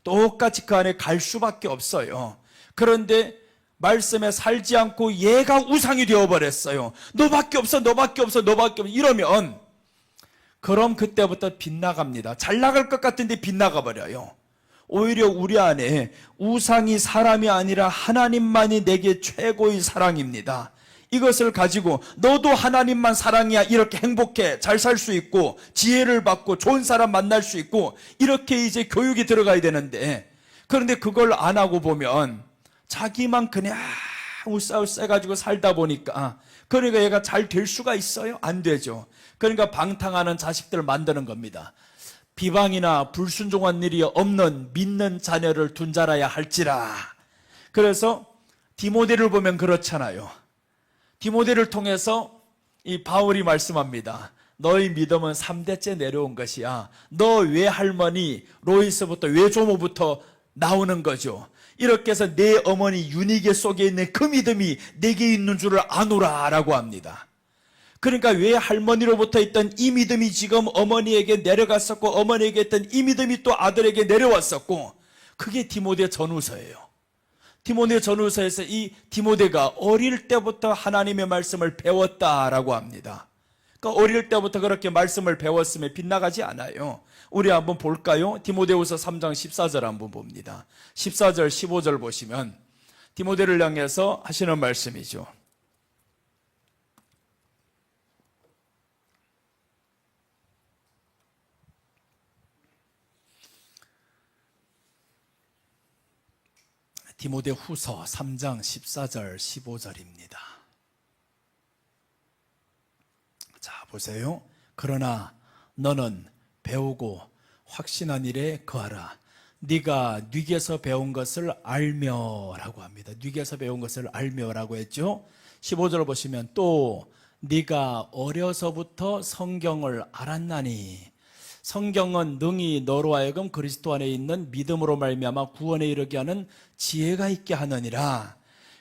똑같이 그 안에 갈 수밖에 없어요. 그런데 말씀에 살지 않고 얘가 우상이 되어버렸어요. 너밖에 없어 너밖에 없어 너밖에 없어 이러면 그럼 그때부터 빗나갑니다. 잘 나갈 것 같은데 빗나가 버려요. 오히려 우리 안에 우상이 사람이 아니라 하나님만이 내게 최고의 사랑입니다. 이것을 가지고 너도 하나님만 사랑이야 이렇게 행복해 잘 살 수 있고 지혜를 받고 좋은 사람 만날 수 있고 이렇게 이제 교육이 들어가야 되는데 그런데 그걸 안 하고 보면 자기만 그냥 우싸우싸 가지고 살다 보니까 그러니까 얘가 잘 될 수가 있어요? 안 되죠. 그러니까 방탕하는 자식들을 만드는 겁니다. 비방이나 불순종한 일이 없는 믿는 자녀를 둔 자라야 할지라. 그래서 디모데를 보면 그렇잖아요. 디모데를 통해서 이 바울이 말씀합니다. 너의 믿음은 3대째 내려온 것이야. 너 외할머니 로이스부터 외조모부터 나오는 거죠. 이렇게 해서 내 어머니 유니게 속에 있는 그 믿음이 내게 있는 줄을 아노라 라고 합니다. 그러니까 외할머니로부터 있던 이 믿음이 지금 어머니에게 내려갔었고 어머니에게 있던 이 믿음이 또 아들에게 내려왔었고 그게 디모데 전후서예요. 디모데 전후서에서 이 디모데가 어릴 때부터 하나님의 말씀을 배웠다라고 합니다. 그러니까 어릴 때부터 그렇게 말씀을 배웠으면 빗나가지 않아요. 우리 한번 볼까요? 디모데후서 3장 14절 한번 봅니다. 14절 15절 보시면 디모데를 향해서 하시는 말씀이죠. 디모데 후서 3장 14절 15절입니다. 자, 보세요. 그러나 너는 배우고 확신한 일에 거하라. 네가 뉘게서 배운 것을 알며라고 합니다. 뉘게서 배운 것을 알며라고 했죠. 15절을 보시면 또 네가 어려서부터 성경을 알았나니, 성경은 능히 너로 하여금 그리스도 안에 있는 믿음으로 말미암아 구원에 이르게 하는 지혜가 있게 하느니라.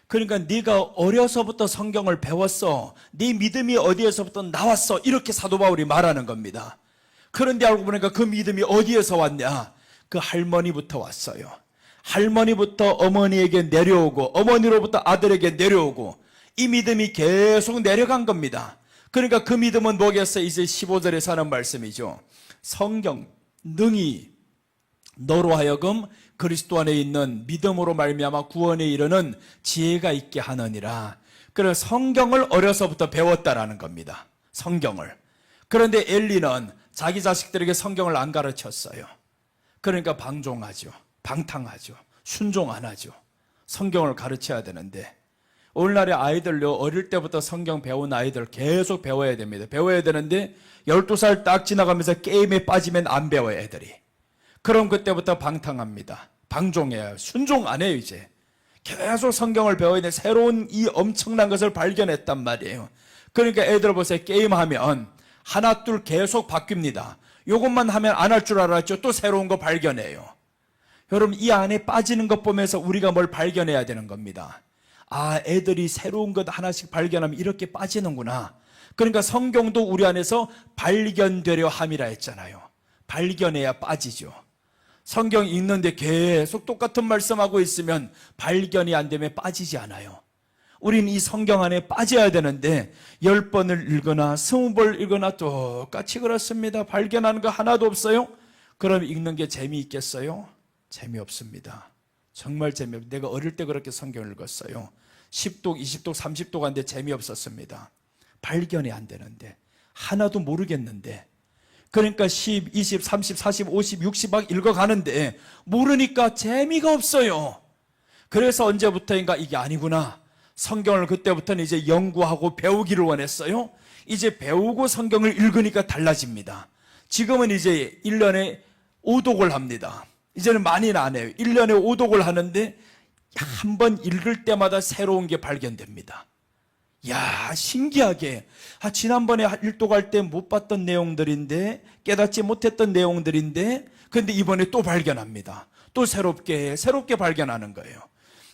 그러니까 네가 어려서부터 성경을 배웠어. 네 믿음이 어디에서부터 나왔어. 이렇게 사도 바울이 말하는 겁니다. 그런데 알고 보니까 그 믿음이 어디에서 왔냐? 그 할머니부터 왔어요. 할머니부터 어머니에게 내려오고, 어머니로부터 아들에게 내려오고, 이 믿음이 계속 내려간 겁니다. 그러니까 그 믿음은 뭐겠어요? 이제 15절에서 하는 말씀이죠. 성경 능히 너로 하여금 그리스도 안에 있는 믿음으로 말미암아 구원에 이르는 지혜가 있게 하느니라. 그래서 성경을 어려서부터 배웠다라는 겁니다. 성경을. 그런데 엘리는 자기 자식들에게 성경을 안 가르쳤어요. 그러니까 방종하죠. 방탕하죠. 순종 안 하죠. 성경을 가르쳐야 되는데, 오늘날의 아이들요, 어릴 때부터 성경 배운 아이들 계속 배워야 됩니다. 배워야 되는데 12살 딱 지나가면서 게임에 빠지면 안 배워요, 애들이. 그럼 그때부터 방탕합니다. 방종해요. 순종 안 해요, 이제. 계속 성경을 배워야 돼. 새로운 이 엄청난 것을 발견했단 말이에요. 그러니까 애들 보세요. 게임하면 하나 둘 계속 바뀝니다. 요것만 하면 안 할 줄 알았죠. 또 새로운 거 발견해요. 여러분, 이 안에 빠지는 것 보면서 우리가 뭘 발견해야 되는 겁니다. 아, 애들이 새로운 것 하나씩 발견하면 이렇게 빠지는구나. 그러니까 성경도 우리 안에서 발견되려 함이라 했잖아요. 발견해야 빠지죠. 성경 읽는데 계속 똑같은 말씀하고 있으면 발견이 안 되면 빠지지 않아요. 우리는 이 성경 안에 빠져야 되는데 10번을 읽거나 20번 읽거나 똑같이 그렇습니다. 발견하는 거 하나도 없어요? 그럼 읽는 게 재미있겠어요? 재미없습니다. 정말 재미없어요. 내가 어릴 때 그렇게 성경을 읽었어요. 10독, 20독, 30독 한데 재미없었습니다. 발견이 안 되는데, 하나도 모르겠는데, 그러니까 10, 20, 30, 40, 50, 60 막 읽어가는데 모르니까 재미가 없어요. 그래서 언제부터인가 이게 아니구나. 성경을 그때부터는 이제 연구하고 배우기를 원했어요. 이제 배우고 성경을 읽으니까 달라집니다. 지금은 이제 1년에 5독을 합니다. 이제는 많이는 안 해요. 1년에 5독을 하는데 한 번 읽을 때마다 새로운 게 발견됩니다. 야, 신기하게. 지난번에 1독 할 때 못 봤던 내용들인데, 깨닫지 못했던 내용들인데, 근데 이번에 또 발견합니다. 또 새롭게 발견하는 거예요.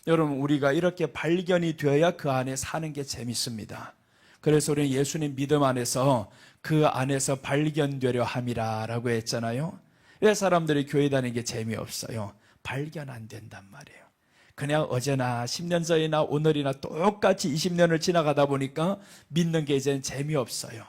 여러분, 우리가 이렇게 발견이 되어야 그 안에 사는 게 재밌습니다. 그래서 우리는 예수님 믿음 안에서 그 안에서 발견되려 함이라고 했잖아요. 왜 사람들이 교회 다니는 게 재미없어요? 발견 안 된단 말이에요. 그냥 어제나 10년 전이나 오늘이나 똑같이 20년을 지나가다 보니까 믿는 게 이제는 재미없어요.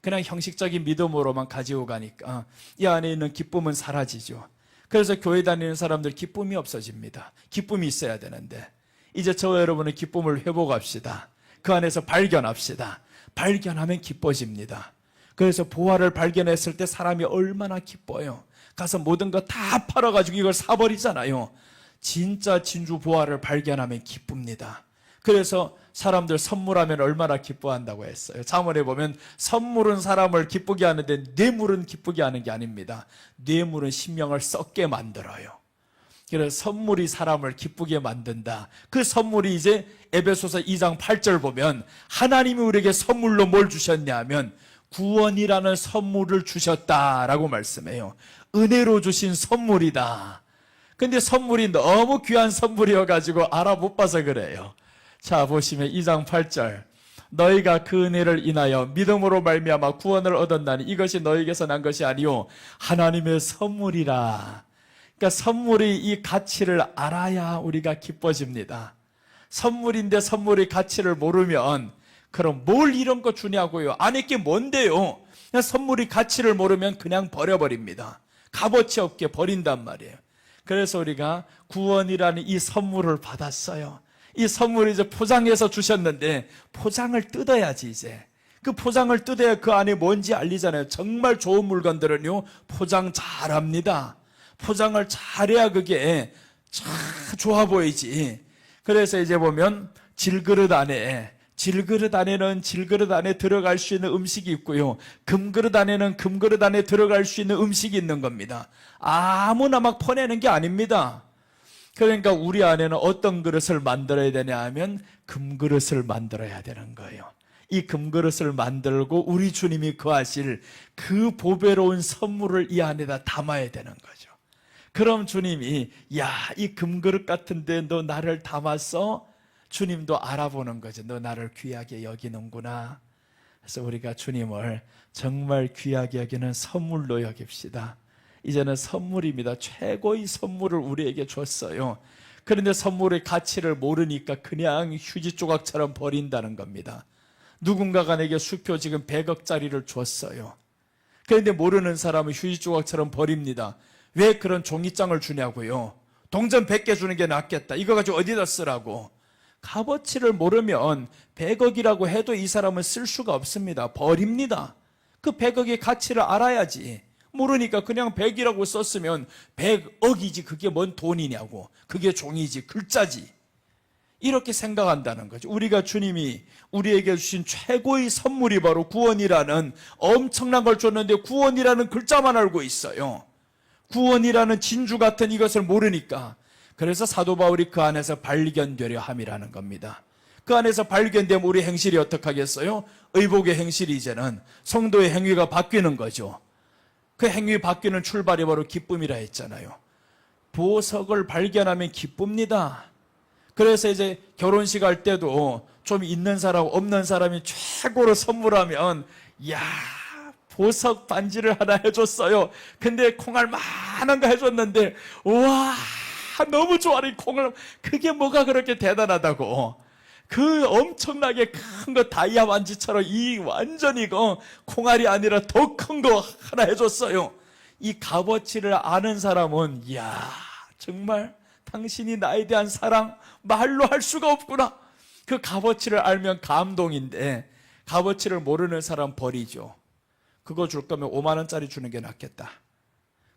그냥 형식적인 믿음으로만 가지고 가니까 이 안에 있는 기쁨은 사라지죠. 그래서 교회 다니는 사람들 기쁨이 없어집니다. 기쁨이 있어야 되는데, 이제 저와 여러분의 기쁨을 회복합시다. 그 안에서 발견합시다. 발견하면 기뻐집니다. 그래서 보화를 발견했을 때 사람이 얼마나 기뻐요. 가서 모든 거 다 팔아가지고 이걸 사버리잖아요. 진짜 진주 보화를 발견하면 기쁩니다. 그래서 사람들 선물하면 얼마나 기뻐한다고 했어요. 잠언에 보면 선물은 사람을 기쁘게 하는데 뇌물은 기쁘게 하는 게 아닙니다. 뇌물은 심령을 썩게 만들어요. 그래서 선물이 사람을 기쁘게 만든다. 그 선물이 이제 에베소서 2장 8절 보면 하나님이 우리에게 선물로 뭘 주셨냐면 구원이라는 선물을 주셨다라고 말씀해요. 은혜로 주신 선물이다. 근데 선물이 너무 귀한 선물이어가지고 알아 못 봐서 그래요. 자, 보시면 2장 8절. 너희가 그 은혜를 인하여 믿음으로 말미암아 구원을 얻었나니 이것이 너희에게서 난 것이 아니요 하나님의 선물이라. 그러니까 선물이 이 가치를 알아야 우리가 기뻐집니다. 선물인데 선물의 가치를 모르면 그럼 뭘 이런 거 주냐고요. 안에 게 뭔데요? 그냥 선물이 가치를 모르면 그냥 버려버립니다. 값어치 없게 버린단 말이에요. 그래서 우리가 구원이라는 이 선물을 받았어요. 이 선물을 이제 포장해서 주셨는데 포장을 뜯어야지 이제. 그 포장을 뜯어야 그 안에 뭔지 알리잖아요. 정말 좋은 물건들은요 포장 잘합니다. 포장을 잘해야 그게 참 좋아 보이지. 그래서 이제 보면 질그릇 안에는 질그릇 안에 들어갈 수 있는 음식이 있고요. 금그릇 안에는 금그릇 안에 들어갈 수 있는 음식이 있는 겁니다. 아무나 막 퍼내는 게 아닙니다. 그러니까 우리 안에는 어떤 그릇을 만들어야 되냐 하면 금그릇을 만들어야 되는 거예요. 이 금그릇을 만들고 우리 주님이 거하실 그 보배로운 선물을 이 안에다 담아야 되는 거죠. 그럼 주님이 야, 이 금그릇 같은데 너 나를 담았어? 주님도 알아보는 거죠. 너 나를 귀하게 여기는구나. 그래서 우리가 주님을 정말 귀하게 여기는 선물로 여깁시다. 이제는 선물입니다. 최고의 선물을 우리에게 줬어요. 그런데 선물의 가치를 모르니까 그냥 휴지 조각처럼 버린다는 겁니다. 누군가가 내게 수표 지금 100억짜리를 줬어요. 그런데 모르는 사람은 휴지 조각처럼 버립니다. 왜 그런 종이장을 주냐고요. 동전 100개 주는 게 낫겠다. 이거 가지고 어디다 쓰라고. 값어치를 모르면 100억이라고 해도 이 사람은 쓸 수가 없습니다. 버립니다. 그 100억의 가치를 알아야지. 모르니까 그냥 100이라고 썼으면 100억이지 그게 뭔 돈이냐고. 그게 종이지 글자지. 이렇게 생각한다는 거죠. 우리가 주님이 우리에게 주신 최고의 선물이 바로 구원이라는 엄청난 걸 줬는데 구원이라는 글자만 알고 있어요. 구원이라는 진주 같은 이것을 모르니까. 그래서 사도 바울이 그 안에서 발견되려 함이라는 겁니다. 그 안에서 발견되면 우리 행실이 어떻게 하겠어요? 의복의 행실이 이제는 성도의 행위가 바뀌는 거죠. 그 행위 바뀌는 출발이 바로 기쁨이라 했잖아요. 보석을 발견하면 기쁩니다. 그래서 이제 결혼식 할 때도 좀 있는 사람 없는 사람이 최고로 선물하면 야, 보석 반지를 하나 해줬어요. 근데 콩알 많은 거 해줬는데 와, 너무 좋아하는 콩알. 그게 뭐가 그렇게 대단하다고. 그 엄청나게 큰 거 다이아 반지처럼 이 완전히 콩알이 아니라 더 큰 거 하나 해줬어요. 이 값어치를 아는 사람은 이야, 정말 당신이 나에 대한 사랑 말로 할 수가 없구나. 그 값어치를 알면 감동인데 값어치를 모르는 사람 버리죠. 그거 줄 거면 5만 원짜리 주는 게 낫겠다.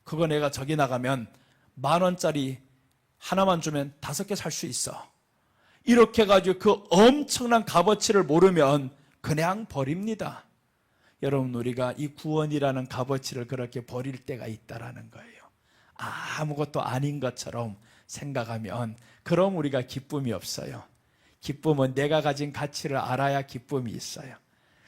그거 내가 저기 나가면 10,000원짜리 하나만 주면 5개 살 수 있어. 이렇게 해가지고 그 엄청난 값어치를 모르면 그냥 버립니다. 여러분, 우리가 이 구원이라는 값어치를 그렇게 버릴 때가 있다라는 거예요. 아무것도 아닌 것처럼 생각하면 그럼 우리가 기쁨이 없어요. 기쁨은 내가 가진 가치를 알아야 기쁨이 있어요.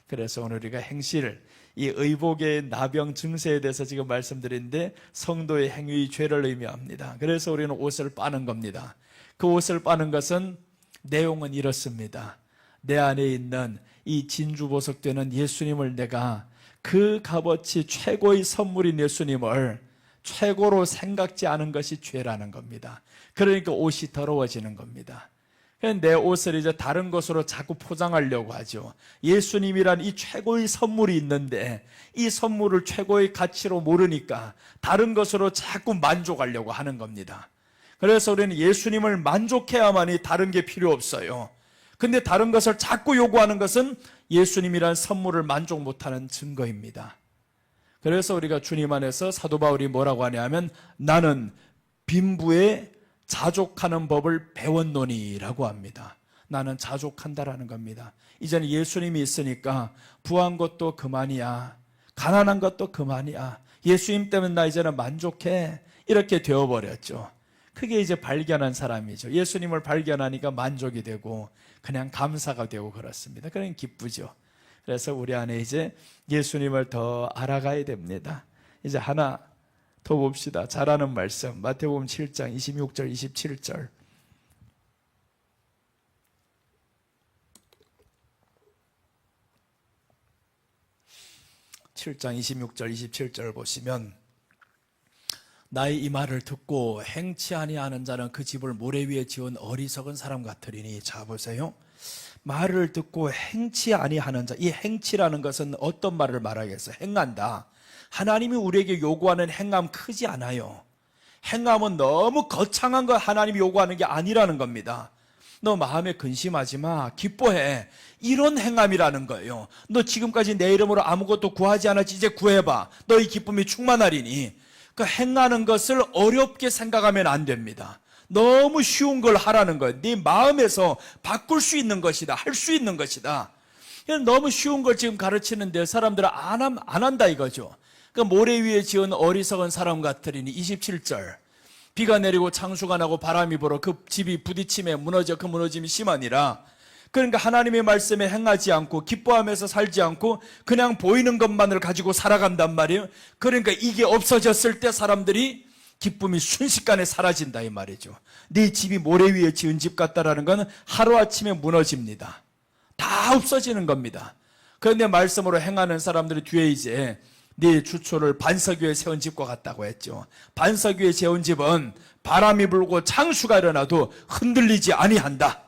그래서 오늘 우리가 행실, 이 의복의 나병 증세에 대해서 지금 말씀드렸는데 성도의 행위의 죄를 의미합니다. 그래서 우리는 옷을 빠는 겁니다. 그 옷을 빠는 것은 내용은 이렇습니다. 내 안에 있는 이 진주보석되는 예수님을 내가 그 값어치 최고의 선물인 예수님을 최고로 생각지 않은 것이 죄라는 겁니다. 그러니까 옷이 더러워지는 겁니다. 내 옷을 이제 다른 것으로 자꾸 포장하려고 하죠. 예수님이란 이 최고의 선물이 있는데 이 선물을 최고의 가치로 모르니까 다른 것으로 자꾸 만족하려고 하는 겁니다. 그래서 우리는 예수님을 만족해야만이 다른 게 필요 없어요. 근데 다른 것을 자꾸 요구하는 것은 예수님이란 선물을 만족 못하는 증거입니다. 그래서 우리가 주님 안에서 사도 바울이 뭐라고 하냐면 나는 빈부에 자족하는 법을 배웠노니라고 합니다. 나는 자족한다라는 겁니다. 이제는 예수님이 있으니까 부한 것도 그만이야. 가난한 것도 그만이야. 예수님 때문에 나 이제는 만족해. 이렇게 되어버렸죠. 그게 이제 발견한 사람이죠. 예수님을 발견하니까 만족이 되고 그냥 감사가 되고 그렇습니다. 그러니 기쁘죠. 그래서 우리 안에 이제 예수님을 더 알아가야 됩니다. 이제 하나 더 봅시다. 잘하는 말씀 마태복음 7장 26절 27절. (7장) 26절 27절 보시면 나의 이 말을 듣고 행치 아니하는 자는 그 집을 모래 위에 지은 어리석은 사람 같으리니. 자 보세요. 말을 듣고 행치 아니하는 자. 이 행치라는 것은 어떤 말을 말하겠어요? 행한다. 하나님이 우리에게 요구하는 행함 크지 않아요. 행함은 너무 거창한 거 하나님이 요구하는 게 아니라는 겁니다. 너 마음에 근심하지 마. 기뻐해. 이런 행함이라는 거예요. 너 지금까지 내 이름으로 아무것도 구하지 않았지. 이제 구해봐. 너희 기쁨이 충만하리니. 그 행하는 것을 어렵게 생각하면 안 됩니다. 너무 쉬운 걸 하라는 거예요. 네 마음에서 바꿀 수 있는 것이다. 할 수 있는 것이다. 너무 쉬운 걸 지금 가르치는데 사람들은 안 한다 이거죠. 그 모래 위에 지은 어리석은 사람 같으리니 27절. 비가 내리고 창수가 나고 바람이 불어 그 집이 부딪힘에 무너져 그 무너짐이 심하니라. 그러니까 하나님의 말씀에 행하지 않고 기뻐하면서 살지 않고 그냥 보이는 것만을 가지고 살아간단 말이에요. 그러니까 이게 없어졌을 때 사람들이 기쁨이 순식간에 사라진다 이 말이죠. 네 집이 모래 위에 지은 집 같다라는 건 하루아침에 무너집니다. 다 없어지는 겁니다. 그런데 말씀으로 행하는 사람들이 뒤에 이제 네 주초를 반석 위에 세운 집과 같다고 했죠. 반석 위에 세운 집은 바람이 불고 창수가 일어나도 흔들리지 아니한다.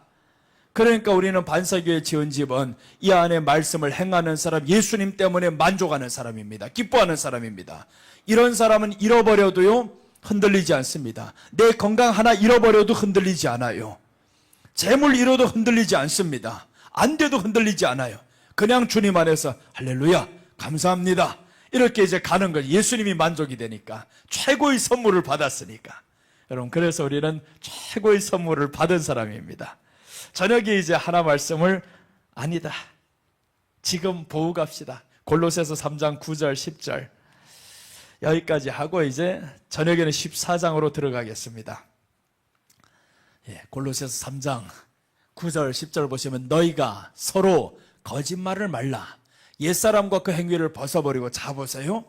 그러니까 우리는 반석 위에 지은 집은 이 안에 말씀을 행하는 사람, 예수님 때문에 만족하는 사람입니다. 기뻐하는 사람입니다. 이런 사람은 잃어버려도요 흔들리지 않습니다. 내 건강 하나 잃어버려도 흔들리지 않아요. 재물 잃어도 흔들리지 않습니다. 안 돼도 흔들리지 않아요. 그냥 주님 안에서 할렐루야 감사합니다 이렇게 이제 가는 거예요. 예수님이 만족이 되니까, 최고의 선물을 받았으니까. 여러분, 그래서 우리는 최고의 선물을 받은 사람입니다. 저녁에 이제 하나 말씀을 아니다, 지금 보고 갑시다. 골로새서 3장 9절 10절 여기까지 하고 이제 저녁에는 14장으로 들어가겠습니다. 골로새서 3장 9절 10절 보시면 너희가 서로 거짓말을 말라. 옛사람과 그 행위를 벗어버리고, 자 보세요.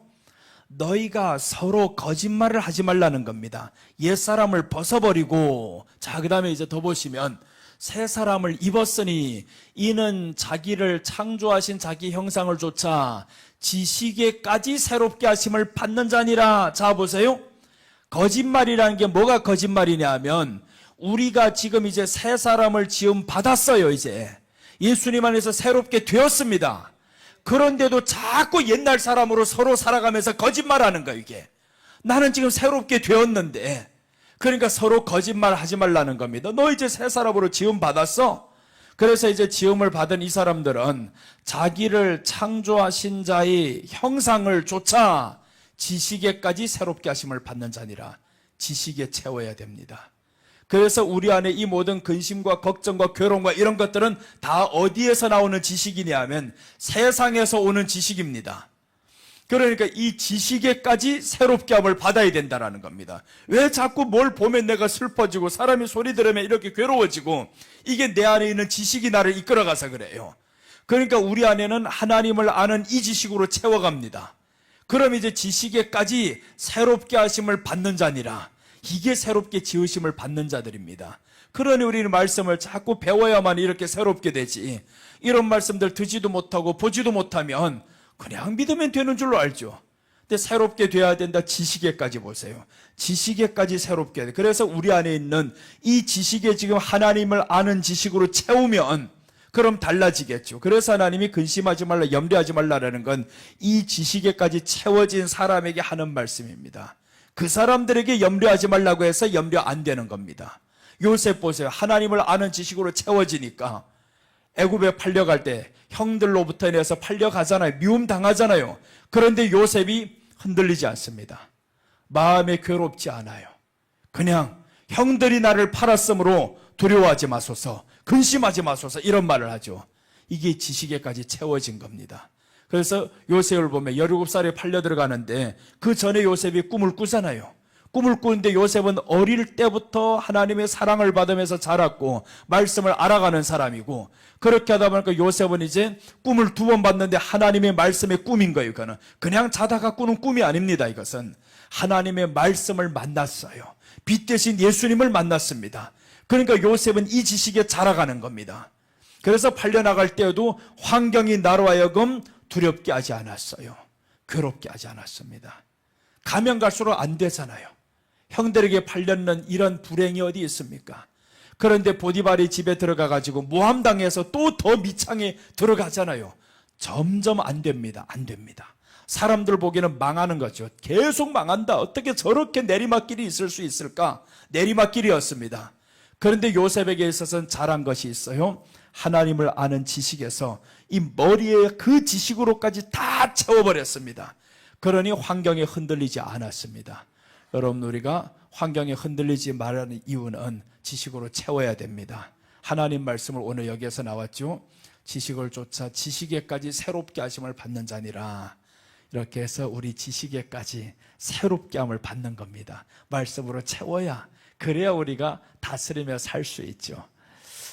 너희가 서로 거짓말을 하지 말라는 겁니다. 옛사람을 벗어버리고, 자 그 다음에 이제 더 보시면 새 사람을 입었으니 이는 자기를 창조하신 자기 형상을 좇아 지식에까지 새롭게 하심을 받는 자니라. 자 보세요. 거짓말이라는 게 뭐가 거짓말이냐 하면 우리가 지금 이제 새 사람을 지음 받았어요. 이제 예수님 안에서 새롭게 되었습니다. 그런데도 자꾸 옛날 사람으로 서로 살아가면서 거짓말하는 거예요. 이게 나는 지금 새롭게 되었는데, 그러니까 서로 거짓말 하지 말라는 겁니다. 너 이제 새 사람으로 지음 받았어. 그래서 이제 지음을 받은 이 사람들은 자기를 창조하신 자의 형상을 좇아 지식에까지 새롭게 하심을 받는 자니라. 지식에 채워야 됩니다. 그래서 우리 안에 이 모든 근심과 걱정과 괴로움과 이런 것들은 다 어디에서 나오는 지식이냐 하면 세상에서 오는 지식입니다. 그러니까 이 지식에까지 새롭게 함을 받아야 된다는 겁니다. 왜 자꾸 뭘 보면 내가 슬퍼지고 사람이 소리 들으면 이렇게 괴로워지고, 이게 내 안에 있는 지식이 나를 이끌어가서 그래요. 그러니까 우리 안에는 하나님을 아는 이 지식으로 채워갑니다. 그럼 이제 지식에까지 새롭게 하심을 받는 자니라. 이게 새롭게 지으심을 받는 자들입니다. 그러니 우리는 말씀을 자꾸 배워야만 이렇게 새롭게 되지, 이런 말씀들 듣지도 못하고 보지도 못하면 그냥 믿으면 되는 줄로 알죠. 근데 새롭게 돼야 된다. 지식에까지 보세요. 지식에까지 새롭게 돼. 그래서 우리 안에 있는 이 지식에 지금 하나님을 아는 지식으로 채우면 그럼 달라지겠죠. 그래서 하나님이 근심하지 말라, 염려하지 말라라는 건 이 지식에까지 채워진 사람에게 하는 말씀입니다. 그 사람들에게 염려하지 말라고 해서 염려 안 되는 겁니다. 요셉 보세요. 하나님을 아는 지식으로 채워지니까 애굽에 팔려갈 때 형들로부터 인해서 팔려가잖아요. 미움당하잖아요. 그런데 요셉이 흔들리지 않습니다. 마음에 괴롭지 않아요. 그냥 형들이 나를 팔았으므로 두려워하지 마소서, 근심하지 마소서, 이런 말을 하죠. 이게 지식에까지 채워진 겁니다. 그래서 요셉을 보면 17살에 팔려 들어가는데 그 전에 요셉이 꿈을 꾸잖아요. 꿈을 꾸는데 요셉은 어릴 때부터 하나님의 사랑을 받으면서 자랐고 말씀을 알아가는 사람이고, 그렇게 하다 보니까 요셉은 이제 꿈을 2번 봤는데 하나님의 말씀의 꿈인 거예요. 이거는 그냥 자다가 꾸는 꿈이 아닙니다. 이것은 하나님의 말씀을 만났어요. 빛 대신 예수님을 만났습니다. 그러니까 요셉은 이 지식에 자라가는 겁니다. 그래서 팔려나갈 때에도 환경이 나로 하여금 두렵게 하지 않았어요. 괴롭게 하지 않았습니다. 가면 갈수록 안 되잖아요. 형들에게 팔렸는 이런 불행이 어디 있습니까? 그런데 보디발이 집에 들어가가지고 모함당해서 또 더 미창에 들어가잖아요. 점점 안 됩니다. 안 됩니다. 사람들 보기에는 망하는 거죠. 계속 망한다. 어떻게 저렇게 내리막길이 있을 수 있을까? 내리막길이었습니다. 그런데 요셉에게 있어서는 잘한 것이 있어요. 하나님을 아는 지식에서 이 머리에 그 지식으로까지 다 채워버렸습니다. 그러니 환경에 흔들리지 않았습니다. 여러분, 우리가 환경에 흔들리지 말라는 이유는 지식으로 채워야 됩니다. 하나님 말씀을 오늘 여기에서 나왔죠. 지식을 쫓아 지식에까지 새롭게 하심을 받는 자니라. 이렇게 해서 우리 지식에까지 새롭게 함을 받는 겁니다. 말씀으로 채워야, 그래야 우리가 다스리며 살 수 있죠.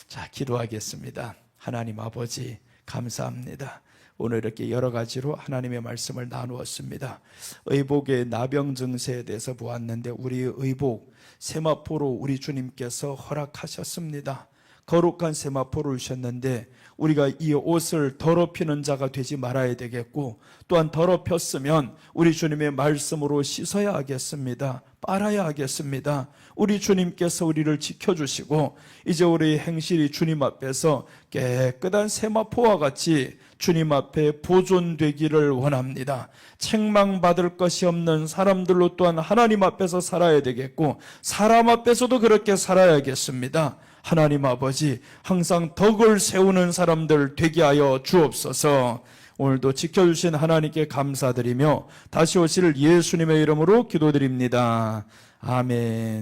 자, 기도하겠습니다. 하나님 아버지, 감사합니다. 오늘 이렇게 여러 가지로 하나님의 말씀을 나누었습니다. 의복의 나병 증세에 대해서 보았는데, 우리의 의복, 세마포로 우리 주님께서 허락하셨습니다. 거룩한 세마포를 주셨는데 우리가 이 옷을 더럽히는 자가 되지 말아야 되겠고, 또한 더럽혔으면 우리 주님의 말씀으로 씻어야 하겠습니다. 빨아야 하겠습니다. 우리 주님께서 우리를 지켜주시고 이제 우리의 행실이 주님 앞에서 깨끗한 세마포와 같이 주님 앞에 보존되기를 원합니다. 책망받을 것이 없는 사람들로 또한 하나님 앞에서 살아야 되겠고, 사람 앞에서도 그렇게 살아야겠습니다. 하나님 아버지, 항상 덕을 세우는 사람들 되게 하여 주옵소서. 오늘도 지켜주신 하나님께 감사드리며 다시 오실 예수님의 이름으로 기도드립니다. 아멘.